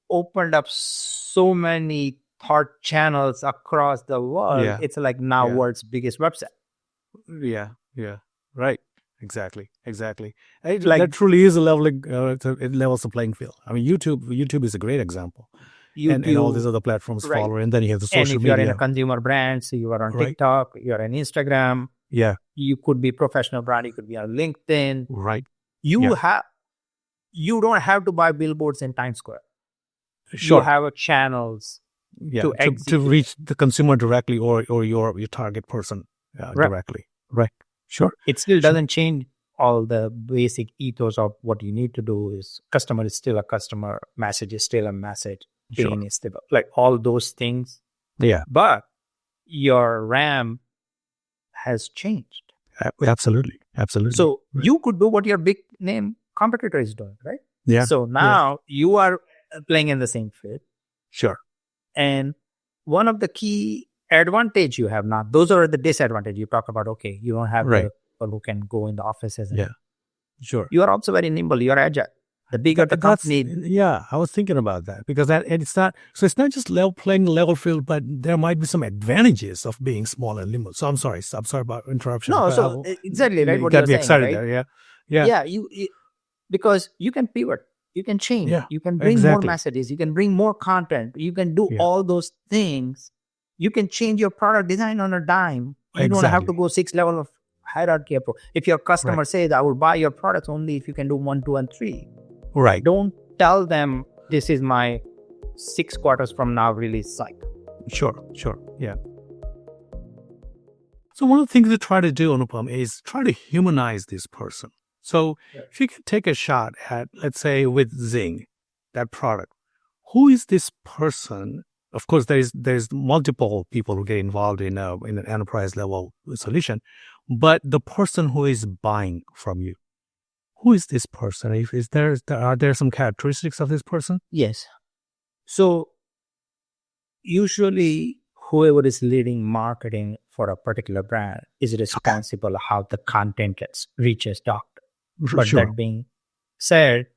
opened up so many thought channels across the world. Yeah. It's like now world's biggest website. Yeah. Right. Exactly. That truly is a leveling. It levels the playing field. I mean, YouTube is a great example. And all these other platforms follow, and then you have the social media. And if you're in a consumer brand, so you are on TikTok, you're on Instagram. Yeah. You could be professional brand. You could be on LinkedIn. Right. You don't have to buy billboards in Times Square. Sure. You have channels to reach the consumer directly or your target person directly. Right. Sure. It still doesn't change all the basic ethos of what you need to do. Is customer is still a customer, message is still a message, pain is still like all those things. Yeah. But your RAM has changed. Absolutely. So you could do what your big name competitor is doing, right? Yeah. So now you are playing in the same field. Sure. And one of the key advantage you have now, those are the disadvantage. You talk about, okay, you don't have the people who can go in the offices. And Sure. You are also very nimble. You are agile. The bigger the company. Yeah, I was thinking about that because it's not just playing level field, but there might be some advantages of being small and nimble. So I'm sorry about interruption. No, so exactly right. What you're saying, excited right? There, yeah. You because you can pivot, you can change, you can bring more messages, you can bring more content, you can do all those things. You can change your product design on a dime. You don't have to go 6 levels of hierarchy approach. If your customer says, "I will buy your products only if you can do 1, 2, and 3." Right. Don't tell them this is my 6 quarters from now release cycle. Sure. Yeah. So one of the things we try to do, Anupam, is try to humanize this person. So if you can take a shot at, let's say, with ZING, that product, who is this person? Of course, there's multiple people who get involved in an enterprise level solution, but the person who is buying from you. Who is this person? Are there some characteristics of this person? Yes. So usually whoever is leading marketing for a particular brand is responsible how the content reaches doctor. But that being said,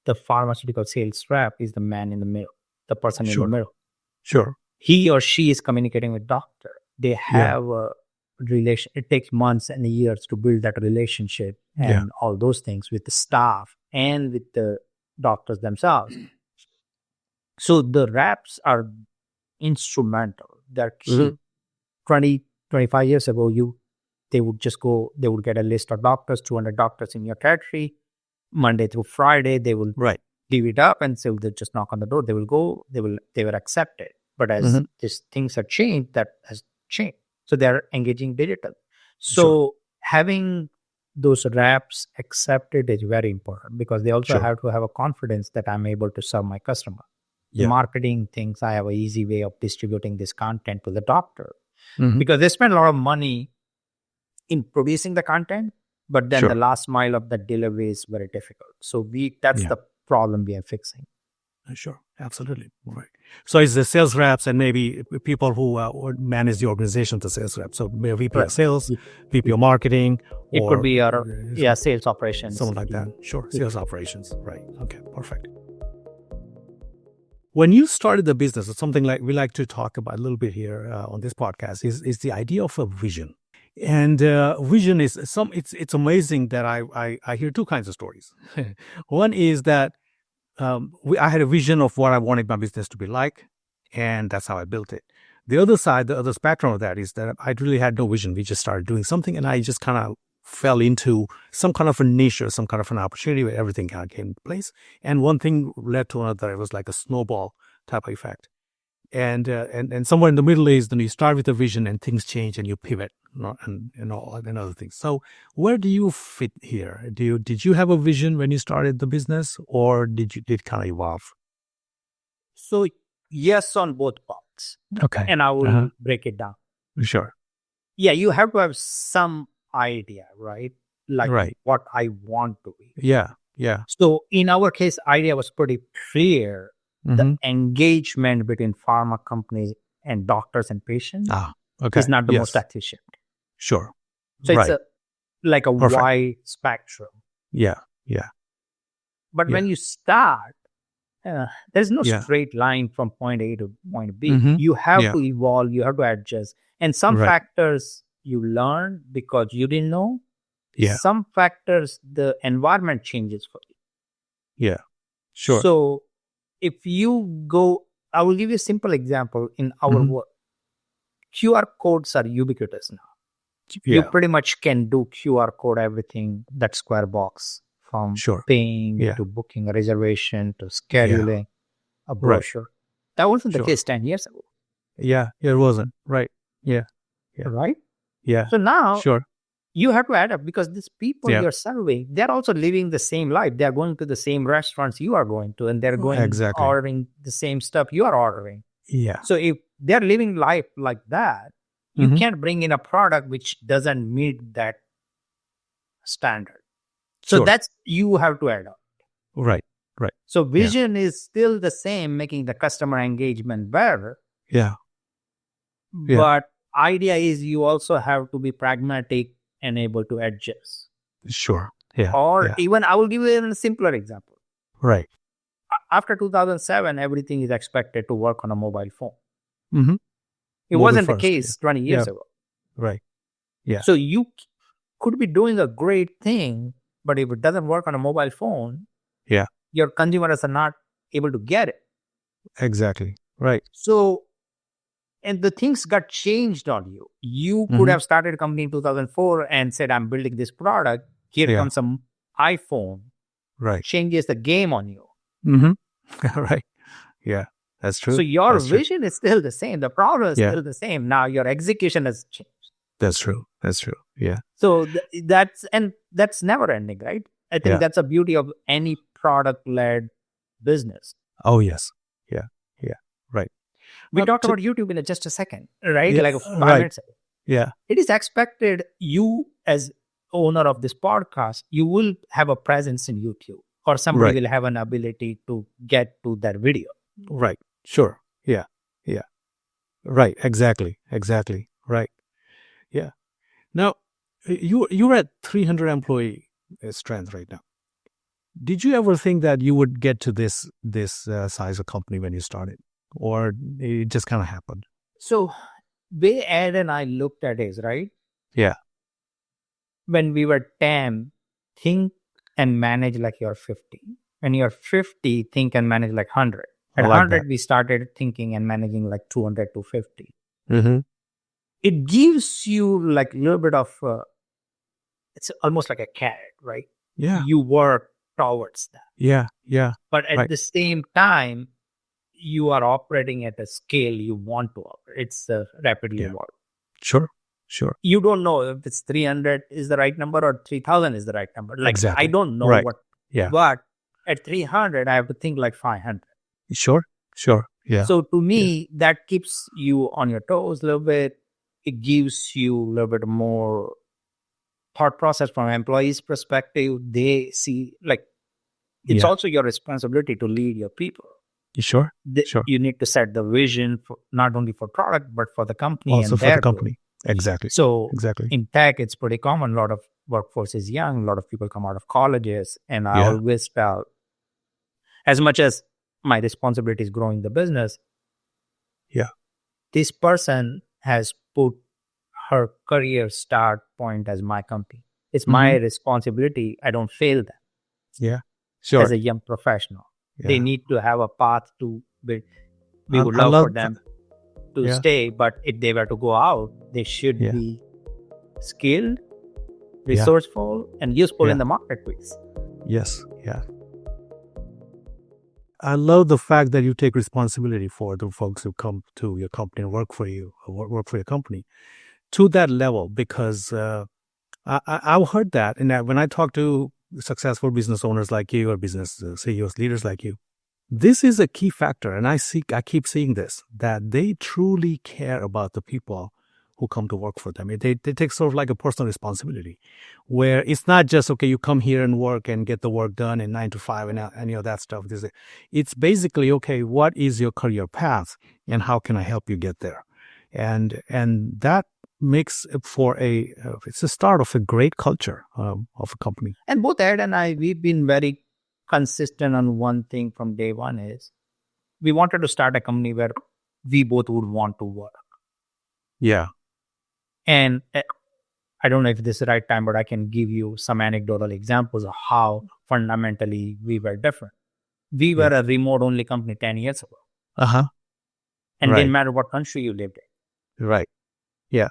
the pharmaceutical sales rep is the man in the middle, the person in the middle. Sure. He or she is communicating with doctor. They have a relation. It takes months and years to build that relationship and all those things with the staff and with the doctors themselves. So the reps are instrumental. They're key. 20, 25 years ago, they would get a list of doctors, 200 doctors in your territory. Monday through Friday, they will give it up and so they'll just knock on the door. They will go, they were accepted. But as these things have changed, that has changed. So they're engaging digital. So having those reps accept it is very important, because they also Sure. have to have a confidence that I'm able to serve my customer. Yeah. Marketing thinks I have an easy way of distributing this content to the doctor, Mhm. because they spend a lot of money in producing the content, but then Sure. the last mile of the delivery is very difficult. So that's Yeah. the problem we are fixing. Sure, absolutely. Right. So it's the sales reps and maybe people who would manage the organization, the sales reps. So maybe VP Right. of sales, VP of marketing, It or could be your sales operations. someone like that. Sure, sales operations. Right. Okay, perfect. When you started the business, it's something like we like to talk about a little bit here on this podcast is the idea of a vision. And vision is it's amazing that I hear two kinds of stories. One is that I had a vision of what I wanted my business to be like, and that's how I built it. The other side, the other spectrum of that is that I really had no vision. We just started doing something, and I just kind of fell into some kind of a niche or some kind of an opportunity where everything kind of came into place. And one thing led to another. It was like a snowball type of effect. And somewhere in the middle is then you start with a vision and things change and you pivot, and all and other things. So where do you fit here? Did you have a vision when you started the business, or did it kind of evolve? So yes, on both parts. Okay. And I will break it down. Sure. Yeah, you have to have some idea, right? Like Right. what I want to be. Yeah. Yeah. So in our case, idea was pretty clear. The engagement between pharma companies and doctors and patients Okay. is not the most efficient. Sure. So right. it's like a Perfect. wide spectrum. Yeah. Yeah. But when you start, there's no straight line from point A to point B. You have to evolve, you have to adjust. And some factors you learn because you didn't know. Yeah. Some factors, the environment changes for you. Yeah. Sure. So if you go, I will give you a simple example in our work. QR codes are ubiquitous now. Yeah. You pretty much can do QR code everything, that square box, from paying to booking a reservation to scheduling a brochure. That wasn't the case 10 years ago. Yeah, it wasn't. Right. Yeah. Right? Yeah. So now you have to adapt, because these people you're serving, they're also living the same life. They're going to the same restaurants you are going to, and they're going ordering the same stuff you are ordering. Yeah. So if they're living life like that, you can't bring in a product which doesn't meet that standard. So that's, you have to adapt. Right. Right. So vision is still the same, making the customer engagement better. Yeah. But idea is you also have to be pragmatic and able to adjust. Sure. Yeah. Or even, I will give you a simpler example. Right. After 2007, everything is expected to work on a mobile phone. It wasn't the case 20 years ago. Right. Yeah. So you could be doing a great thing, but if it doesn't work on a mobile phone, your consumers are not able to get it. Exactly. Right. So, and the things got changed on you. You could have started a company in 2004 and said, I'm building this product. Here comes some iPhone. Right. Changes the game on you. Right. Yeah. That's true. So your vision is still the same. The problem is still the same. Now your execution has changed. That's true. That's true. Yeah. So that's never ending, right? I think that's a beauty of any product-led business. Oh, yes. Yeah. Yeah. Right. We talked about YouTube in just a second, right? Like 5 minutes ago. Yeah. It is expected you, as owner of this podcast, you will have a presence in YouTube, or somebody will have an ability to get to that video. Right. Sure. Yeah. Yeah. Right. Exactly. Exactly. Right. Yeah. Now, you're at 300 employee strength right now. Did you ever think that you would get to this size of company when you started, or it just kind of happened? So, way Ed and I looked at it, right? Yeah. When we were 10, think and manage like you're 50. When you're 50, think and manage like 100. At 100, we started thinking and managing like 200 to 50. It gives you like a little bit of, it's almost like a carrot, right? Yeah. You work towards that. Yeah. Yeah. But at the same time, you are operating at a scale you want to operate. It's rapidly evolving. Sure. Sure. You don't know if it's 300 is the right number or 3,000 is the right number. Like, Exactly. I don't know Right. what, Yeah. but at 300, I have to think like 500. Sure. Yeah. So to me, that keeps you on your toes a little bit. It gives you a little bit more thought process from employees' perspective. They see, like, it's also your responsibility to lead your people. Sure. You need to set the vision for, not only for product, but for the company Also and for their the company. goal. Exactly. So Exactly. in tech, it's pretty common. A lot of workforce is young. A lot of people come out of colleges. And I always felt, as much as my responsibility is growing the business, this person has put her career start point as my company. It's my responsibility. I don't fail them. Yeah. Sure. As a young professional. Yeah. They need to have a path to build. We would love for them to stay, but if they were to go out, they should be skilled, resourceful, and useful in the marketplace. Yes. Yeah. I love the fact that you take responsibility for the folks who come to your company and work for you, or work for your company, to that level, because I've heard that. And when I talk to successful business owners like you, or business CEOs, leaders like you, this is a key factor. And I keep seeing this, that they truly care about the people who come to work for them. They take sort of like a personal responsibility, where it's not just, okay, you come here and work and get the work done in 9 to 5 and any of that stuff. It's basically, okay, what is your career path and how can I help you get there? And that makes for it's a start of a great culture of a company. And both Ed and I, we've been very consistent on one thing from day one is we wanted to start a company where we both would want to work. Yeah. And I don't know if this is the right time, but I can give you some anecdotal examples of how fundamentally we were different. We were a remote-only company 10 years ago. And it didn't matter what country you lived in. Right. Yeah.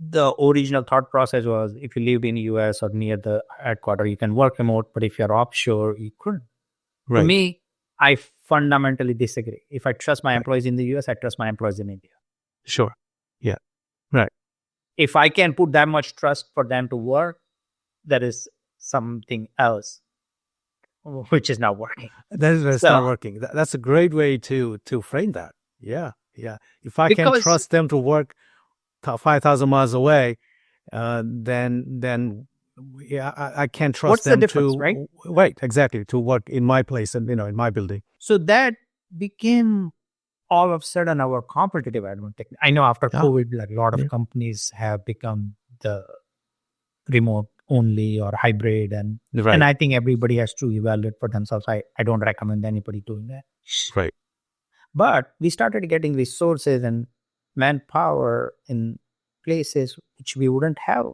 The original thought process was if you lived in the US or near the headquarters, you can work remote, but if you're offshore, you couldn't. Right. To me, I fundamentally disagree. If I trust my employees in the US, I trust my employees in India. Sure. Yeah. Right. If I can put that much trust for them to work, that is something else which is not working. That's not working. That's a great way to frame that. Yeah. Yeah. If I can trust them to work 5,000 miles away, then I can't trust what's them the difference, to right? Right, exactly, to work in my place and in my building. So that became all of a sudden our competitive advantage. I know after COVID, like a lot of companies have become the remote only or hybrid, and I think everybody has to evaluate for themselves. I don't recommend anybody doing that. Right. But we started getting resources and manpower in places which we wouldn't have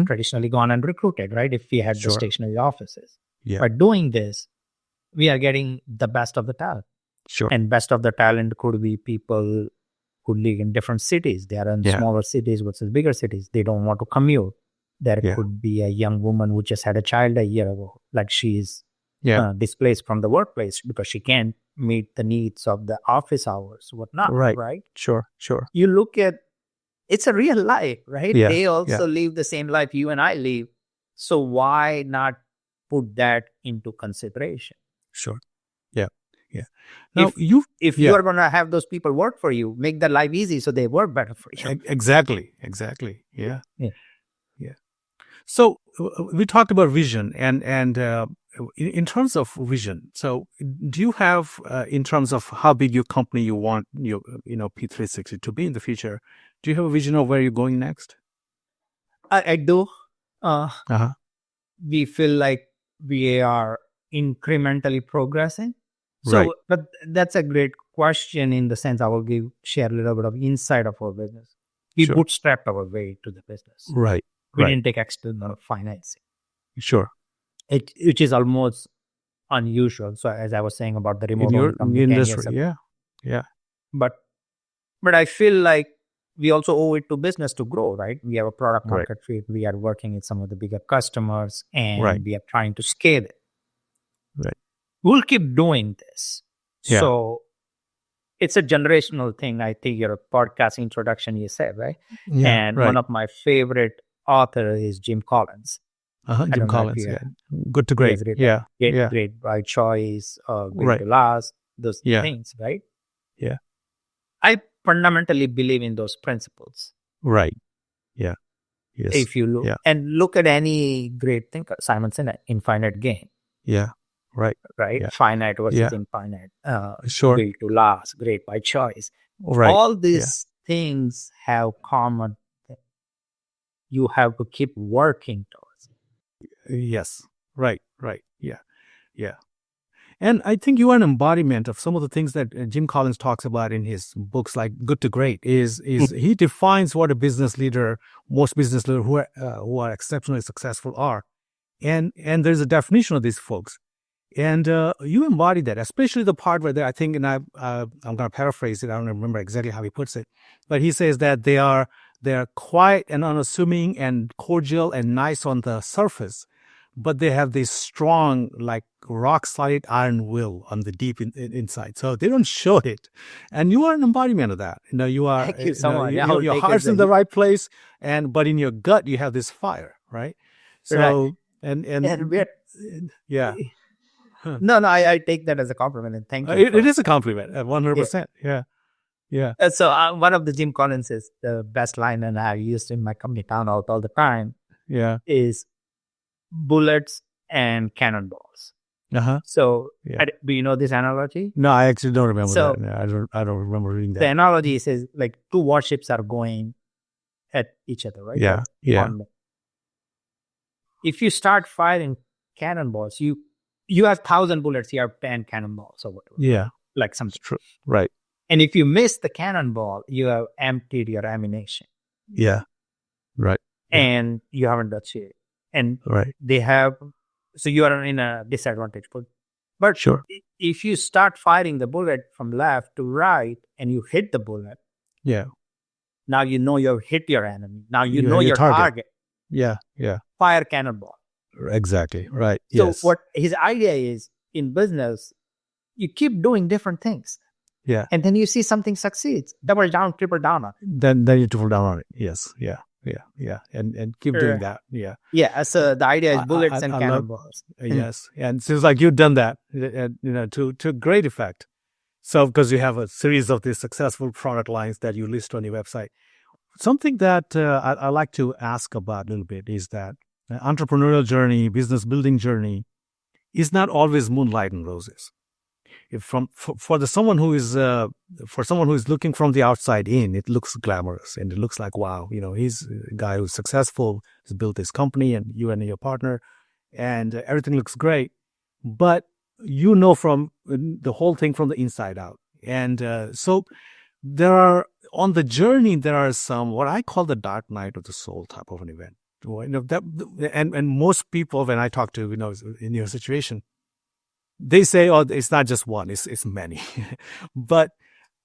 traditionally gone and recruited, right? If we had the stationary offices. By doing this, we are getting the best of the talent. Sure. And best of the talent could be people who live in different cities. They are in smaller cities versus bigger cities. They don't want to commute. There could be a young woman who just had a child a year ago, like she's displaced from the workplace because she can't meet the needs of the office hours, whatnot, right? Sure. You look at, it's a real life, right? Yeah. They also live the same life you and I live. So why not put that into consideration? Sure. Yeah. Now, if you are going to have those people work for you, make their life easy so they work better for you. Exactly. Yeah. So we talked about vision and in terms of vision. So do you have, in terms of how big your company you want your P360 to be in the future, do you have a vision of where you're going next? I do. We feel like we are incrementally progressing. So, but that's a great question in the sense I will share a little bit of insight of our business. We bootstrapped our way to the business. Right. We didn't take external financing. Sure. Which is almost unusual. So as I was saying about the remote industry, yeah. But I feel like we also owe it to business to grow, right? We have a product market fit. We are working with some of the bigger customers and we are trying to scale it. Right. We'll keep doing this. Yeah. So it's a generational thing. I think your podcast introduction you said, right? Yeah, And right. one of my favorite author is Jim Collins. I Jim don't know if Collins. you Yeah, good to he great. has written Yeah, yeah, Great by Choice or Great right. to Last, those Yeah, things, right? yeah, I fundamentally believe in those principles. right. Yeah, yes, If you look yeah, and look at any great thinker, Simon Sinek, infinite game, yeah, right. right? Yeah, Finite versus yeah, infinite, sure. Built to last, great by choice. Right. All Yeah. these things have common. You have to keep working towards. Yes. Right. Right. Yeah. Yeah. And I think you are an embodiment of some of the things that Jim Collins talks about in his books, like Good to Great. Is he defines what a business leader, most business leaders who are exceptionally successful are, and there's a definition of these folks, and you embody that, especially the part where I think, and I'm going to paraphrase it. I don't remember exactly how he puts it, but he says that they are quiet and unassuming and cordial and nice on the surface, but they have this strong, like rock solid iron will on the deep inside. So they don't show it, and you are an embodiment of that. You are. Thank you so much. I'll Your take heart's it. in the right place, but in your gut you have this fire, right? So Right. and we're, yeah. No, I take that as a compliment and thank you. It is a compliment, 100%. Yeah, yeah. So one of the Jim Collins is the best line, and I used in my company town hall all the time. Yeah. Is bullets and cannonballs. So yeah. do you know this analogy? No, I actually don't remember So, that. No, I don't remember reading that. The analogy says like two warships are going at each other, right? Yeah, yeah. If you start firing cannonballs, you have 1,000 bullets, you have 10 cannonballs or whatever. Yeah. Like something. True. Right. And if you miss the cannonball, you have emptied your ammunition. Yeah. Right. And you haven't achieved. And right. They have, so you are in a disadvantage. But sure. If you start firing the bullet from left to right and you hit the bullet, yeah. Now you know you've hit your enemy. Now you know your target. Yeah. Yeah. Fire cannonball. Exactly. Right. So yes. What his idea is in business, you keep doing different things. Yeah. And then you see something succeeds. Double down, triple down on it. Then you triple down on it. Yes. Yeah. Yeah. Yeah. And keep doing that. Yeah. Yeah. So the idea is bullets and cannonballs. Yes. And it seems like you've done that, to great effect. So because you have a series of these successful product lines that you list on your website. Something that I like to ask about a little bit is that entrepreneurial journey, business building journey is not always moonlight and roses. For someone who is looking from the outside in, it looks glamorous and it looks like, wow, he's a guy who's successful, has built this company, and you and your partner, and everything looks great. But from the whole thing from the inside out, and so there are on the journey there are some what I call the dark night of the soul type of an event. And most people, when I talk to in your situation, they say, oh, it's not just one, it's many. But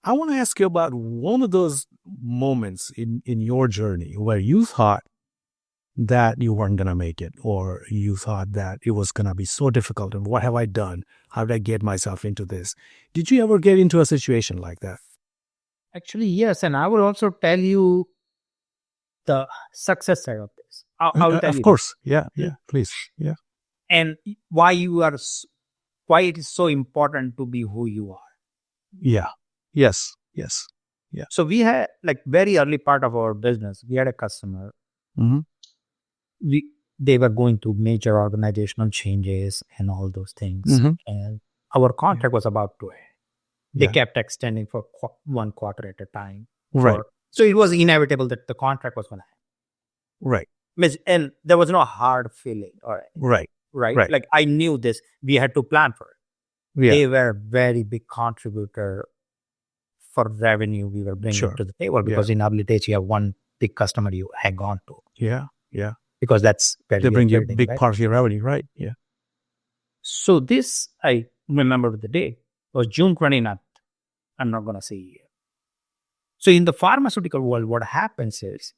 I want to ask you about one of those moments in your journey where you thought that you weren't going to make it, or you thought that it was going to be so difficult, and what have I done? How did I get myself into this? Did you ever get into a situation like that? Actually, yes. And I will also tell you the success side of this. I will tell you. Of course. Yeah. Please. Yeah. And why it is so important to be who you are. Yeah. Yes. Yeah. So we had very early part of our business, we had a customer. Mm-hmm. They were going through major organizational changes and all those things. Mm-hmm. And our contract was about to end. They kept extending for 1 quarter at a time. Right. So it was inevitable that the contract was going to end. Right. And there was no hard feeling. Right. Like I knew this. We had to plan for it. Yeah. They were a very big contributor for revenue we were bringing to the table, because in early days you have one big customer you hang on to. Yeah. Because that's where they bring you a big part of your revenue, right? Yeah. So this, I remember the day, was June 29th. I'm not going to say year. So in the pharmaceutical world, what happens is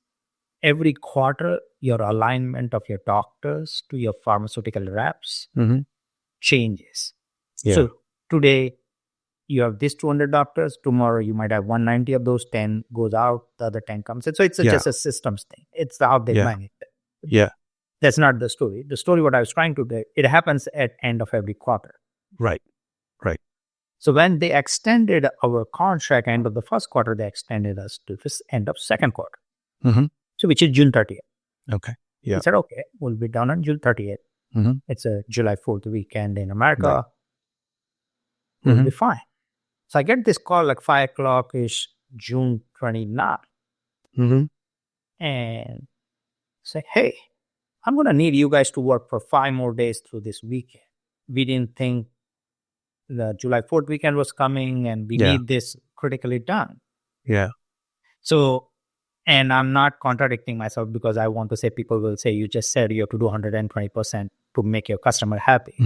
every quarter, your alignment of your doctors to your pharmaceutical reps changes. Yeah. So today, you have these 200 doctors. Tomorrow you might have 190 of those. 10 goes out, the other 10 comes in. So it's just a systems thing. It's how they manage it. Yeah. That's not the story. The story, what I was trying to do, it happens at end of every quarter. Right. So when they extended our contract end of the first quarter, they extended us to this end of second quarter. So which is June 30th. Okay. Yeah. They said, okay, we'll be done on June 30th. It's a July 4th weekend in America. Right. We'll be fine. So I get this call like 5 o'clock-ish, June 29th. And say, hey, I'm going to need you guys to work for 5 more days through this weekend. We didn't think the July 4th weekend was coming and we need this critically done. Yeah. So, and I'm not contradicting myself because I want to say, people will say, you just said you have to do 120% to make your customer happy.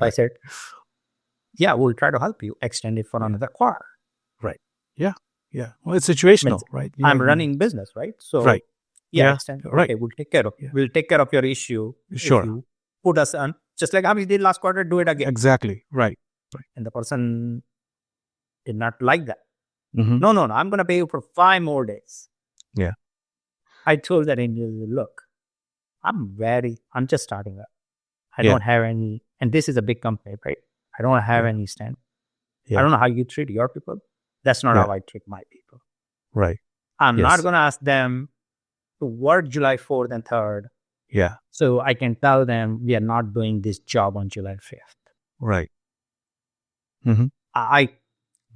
I said, yeah, we'll try to help you extend it for another quarter. Right. Yeah. Yeah. Well, it's situational, right? I'm running business, right? So, right. Extend. Okay, we'll take care of it. We'll take care of your issue. Sure. If you put us on, just like how we did last quarter, do it again. Exactly. Right. And the person did not like that. No, I'm going to pay you for 5 more days. Yeah. I told that individual, look, I'm just starting up. I don't have any, and this is a big company, right? I don't have any stand. I don't know how you treat your people. That's not how I treat my people. Right. I'm not going to ask them to work July 4th and 3rd. Yeah. So I can tell them we are not doing this job on July 5th. Right. I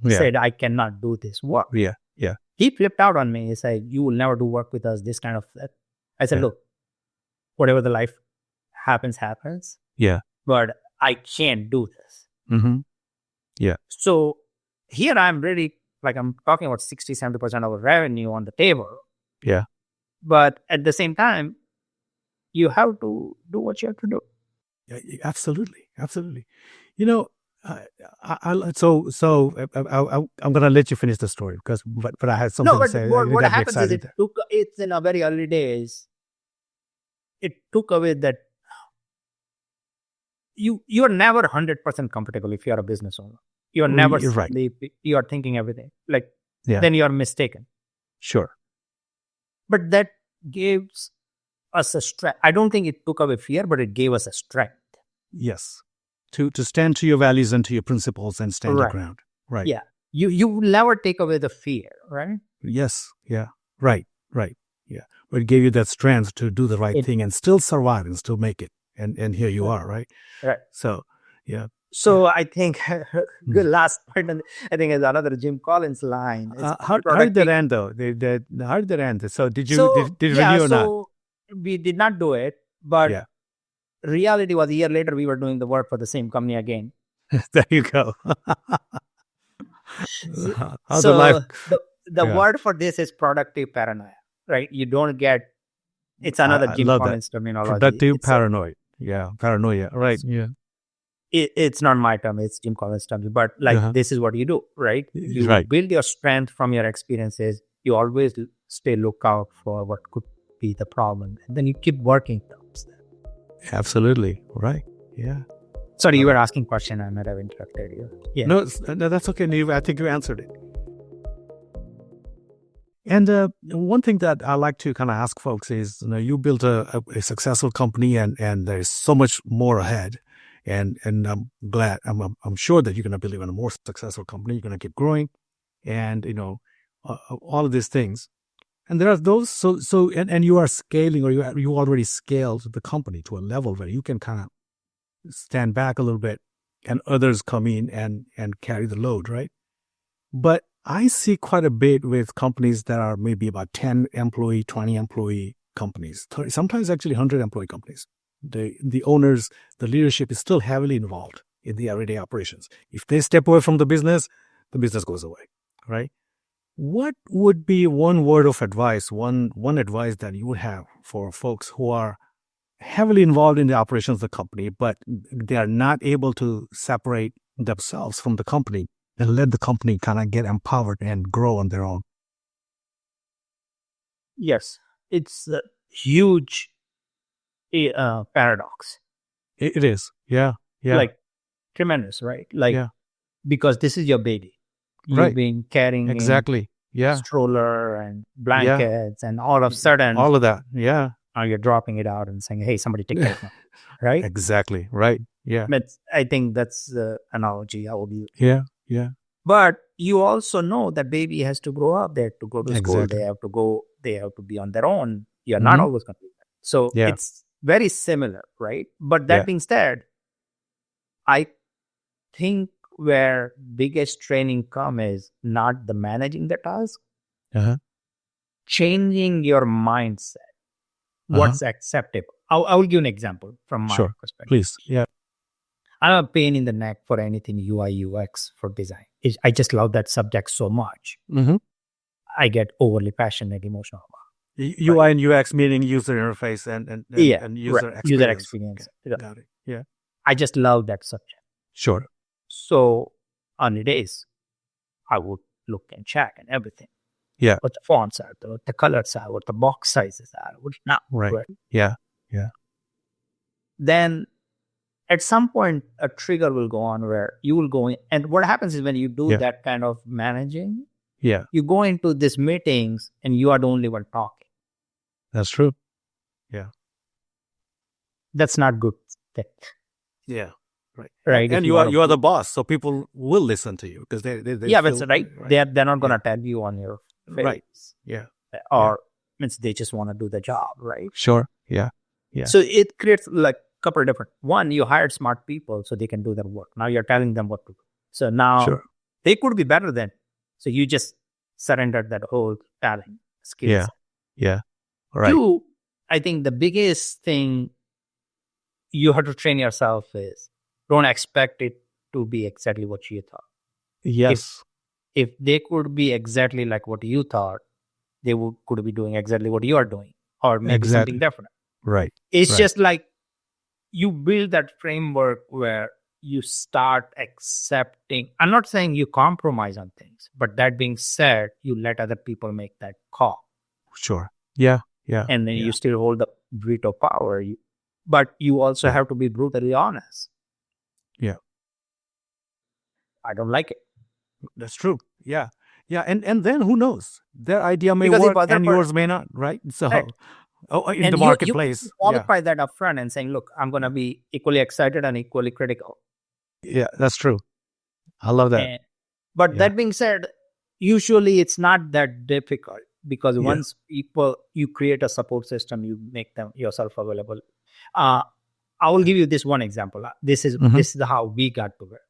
said, I cannot do this work. Yeah. He flipped out on me. He said, you will never do work with us, this kind of that. I said, look, whatever the life happens. Yeah. But I can't do this. Yeah. So here I'm really, like I'm talking about 60-70% of our revenue on the table. Yeah. But at the same time, you have to do what you have to do. Yeah, absolutely. You know, I'm gonna let you finish the story but I had something to say. What happens is it's in a very early days. It took away that you are never 100% comfortable if you are a business owner. You are never you are thinking everything then you are mistaken. Sure. But that gives us a strength. I don't think it took away fear, but it gave us a strength. Yes. To stand to your values and to your principles and stand your ground. Right. Yeah. You never take away the fear, right? Yes. Yeah. Right. Yeah. But it gave you that strength to do the right thing and still survive and still make it. And here you are, right? Right. So, yeah. So I think good last part, I think is another Jim Collins line. How did that end though? How did that end? So did you renew or not? We did not do it, but reality was a year later we were doing the work for the same company again. There you go. The word for this is productive paranoia, right? You don't get, it's another Jim Collins terminology. Productive paranoia. Paranoia. Right. Yeah. It's not my term, it's Jim Collins' term. But this is what you do, right? You build your strength from your experiences. You always stay lookout for what could be the problem. And then you keep working towards that. Absolutely. Right. Yeah. Sorry, you were asking a question. I might have interrupted you. Yeah. No, that's okay. I think you answered it. And one thing that I like to kind of ask folks is, you built a successful company and there's so much more ahead. And I'm glad, I'm sure that you're going to build even a more successful company. You're going to keep growing and, all of these things. And there are those, and you are scaling, or you already scaled the company to a level where you can kind of stand back a little bit and others come in and carry the load, right? But I see quite a bit with companies that are maybe about 10 employee, 20 employee companies, 30, sometimes actually 100 employee companies. The owners, the leadership is still heavily involved in the everyday operations. If they step away from the business goes away, right? What would be one word of advice, one advice that you would have for folks who are heavily involved in the operations of the company, but they are not able to separate themselves from the company and let the company kind of get empowered and grow on their own? Yes, it's a huge paradox. It is. Yeah. Like tremendous, right? Like because this is your baby. You've Right. been carrying Exactly. Yeah. stroller and blankets, and all of a sudden, All of that. Yeah. you're dropping it out and saying, "Hey, somebody take care of me," right? Exactly. Right. Yeah. I think that's the analogy I will use. Yeah. Yeah. But you also know that baby has to grow up. They have to go to school. Exactly. They have to go. They have to be on their own. You're not Mhm. always going to do that. So Yeah. it's very similar, right? But that Yeah. being said, I think where biggest training come is not the managing the task, Uh-huh. changing your mindset. What's acceptable? I will give an example from my Sure. perspective. Please. Yeah. I'm a pain in the neck for anything UI UX for design. I just love that subject so much. Mm-hmm. I get overly passionate, emotional about UI and UX meaning user interface and user experience. user experience. Okay. Got it. Yeah. I just love that subject. Sure. So on the days, I would look and check and everything. Yeah. What the fonts are, what the colors are, what the box sizes are. Right. Yeah. Yeah. Then at some point, a trigger will go on where you will go in. And what happens is when you do that kind of managing, Yeah. you go into these meetings and you are the only one talking. That's true. Yeah. That's not good. Yeah. Right. Right. And you are the boss, so people will listen to you because they yeah, feel, that's right. They're not going to tell you on your face. Right. Yeah. Or means they just want to do the job, right? Sure. Yeah. Yeah. So it creates like a couple of different. One, you hired smart people so they can do their work. Now you're telling them what to do. So now they could be better than. So you just surrendered that whole talent skill. Yeah. Yeah. Right. Two, I think the biggest thing you have to train yourself is don't expect it to be exactly what you thought. Yes. If they could be exactly like what you thought, they could be doing exactly what you are doing, or maybe something different. Right. It's just like you build that framework where you start accepting. I'm not saying you compromise on things, but that being said, you let other people make that call. Sure. Yeah. Yeah. And then you still hold the veto power. But you also have to be brutally honest. Yeah. I don't like it. That's true. Yeah. Yeah. And then who knows? Their idea may work and yours may not, right? So in the marketplace. You qualify that upfront and saying, look, I'm going to be equally excited and equally critical. Yeah, that's true. I love that. But that being said, usually it's not that difficult because once you create a support system, you make them yourself available. I will give you this one example. This is how we got to where.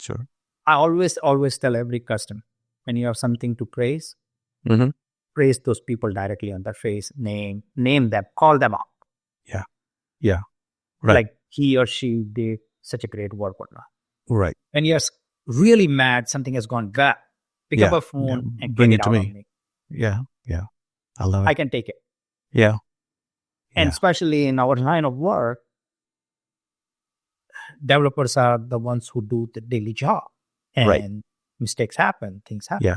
Sure. I always tell every customer, when you have something to praise, praise those people directly on their face, name them, call them out. Yeah. Yeah. Right. Like he or she did such a great work, whatnot. Right. When you're really mad, something has gone bad, pick up a phone and bring get it to me. Yeah. Yeah. I love it. I can take it. Yeah. And especially in our line of work, developers are the ones who do the daily job. And mistakes happen, things happen. Yeah.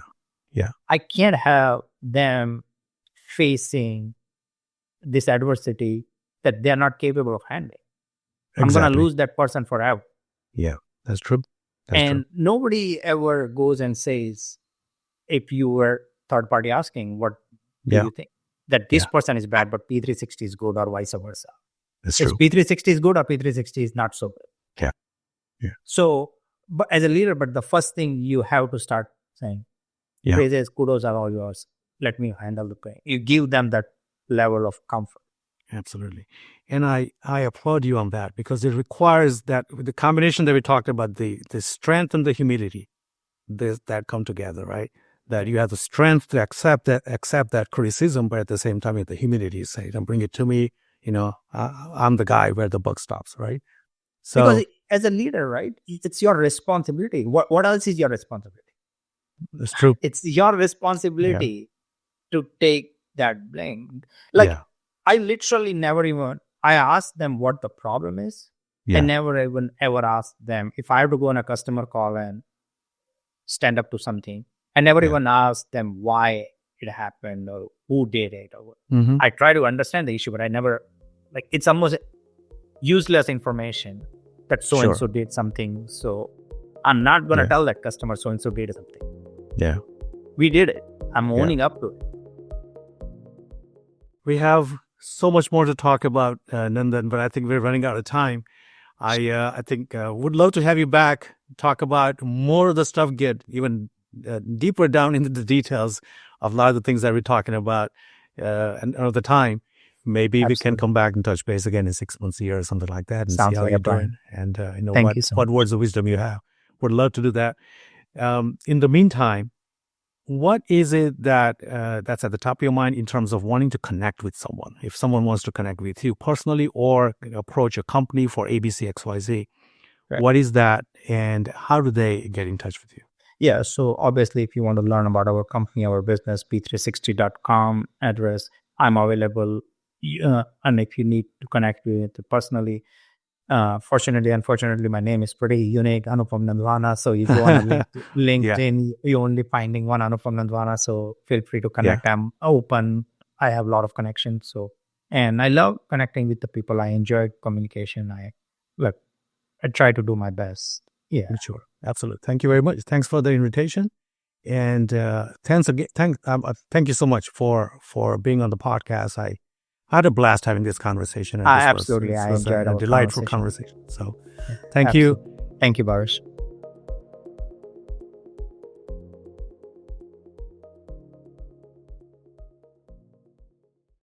Yeah. I can't have them facing this adversity that they're not capable of handling. I'm going to lose that person forever. Yeah, that's true. Nobody ever goes and says, if you were third party asking, what do you think? That this person is bad, but P360 is good, or vice versa. That's true. P360 is good or P360 is not so good. Yeah. Yeah. So, but as a leader, the first thing you have to start saying, praises, kudos are all yours. Let me handle the pain. You give them that level of comfort. Absolutely. And I applaud you on that because it requires that the combination that we talked about, the strength and the humility that come together, right? That you have the strength to accept that criticism, but at the same time, you have the humility to say, don't bring it to me. I'm the guy where the buck stops, right? So, because as a leader, right, it's your responsibility. What else is your responsibility? That's true. It's your responsibility to take that blame. I literally I ask them what the problem is. I never even ever ask them if I have to go on a customer call and stand up to something. I never even ask them why it happened or who did it. I try to understand the issue, but I never, it's almost useless information that so-and-so did something. So I'm not going to Yeah. tell that customer so-and-so did something. Yeah. We did it. I'm owning up to it. We have so much more to talk about, Nandan, but I think we're running out of time. I think would love to have you back, talk about more of the stuff, get even deeper down into the details of a lot of the things that we're talking about another time. Maybe we can come back and touch base again in 6 months, a year, or something like that, and Sounds see how like you're a plan. doing, and Thank you so what much. words of wisdom you have. Would love to do that. In the meantime, what is it that that's at the top of your mind in terms of wanting to connect with someone? If someone wants to connect with you personally or approach a company for ABC XYZ, Right. what is that, and how do they get in touch with you? Yeah. So obviously, if you want to learn about our company, our business, p360.com address, I'm available. And if you need to connect with it personally, fortunately, unfortunately, my name is pretty unique, Anupam Nandwana. So if you go on LinkedIn, you're only finding one Anupam Nandwana. So feel free to connect. I'm open. I have a lot of connections. And I love connecting with the people. I enjoy communication. I try to do my best. Yeah, sure, absolutely. Thank you very much. Thanks for the invitation, and thanks again. Thank you so much for being on the podcast. I had a blast having this conversation. And absolutely. I enjoyed a our delightful conversation. So, thank you. you. Thank you, Barish.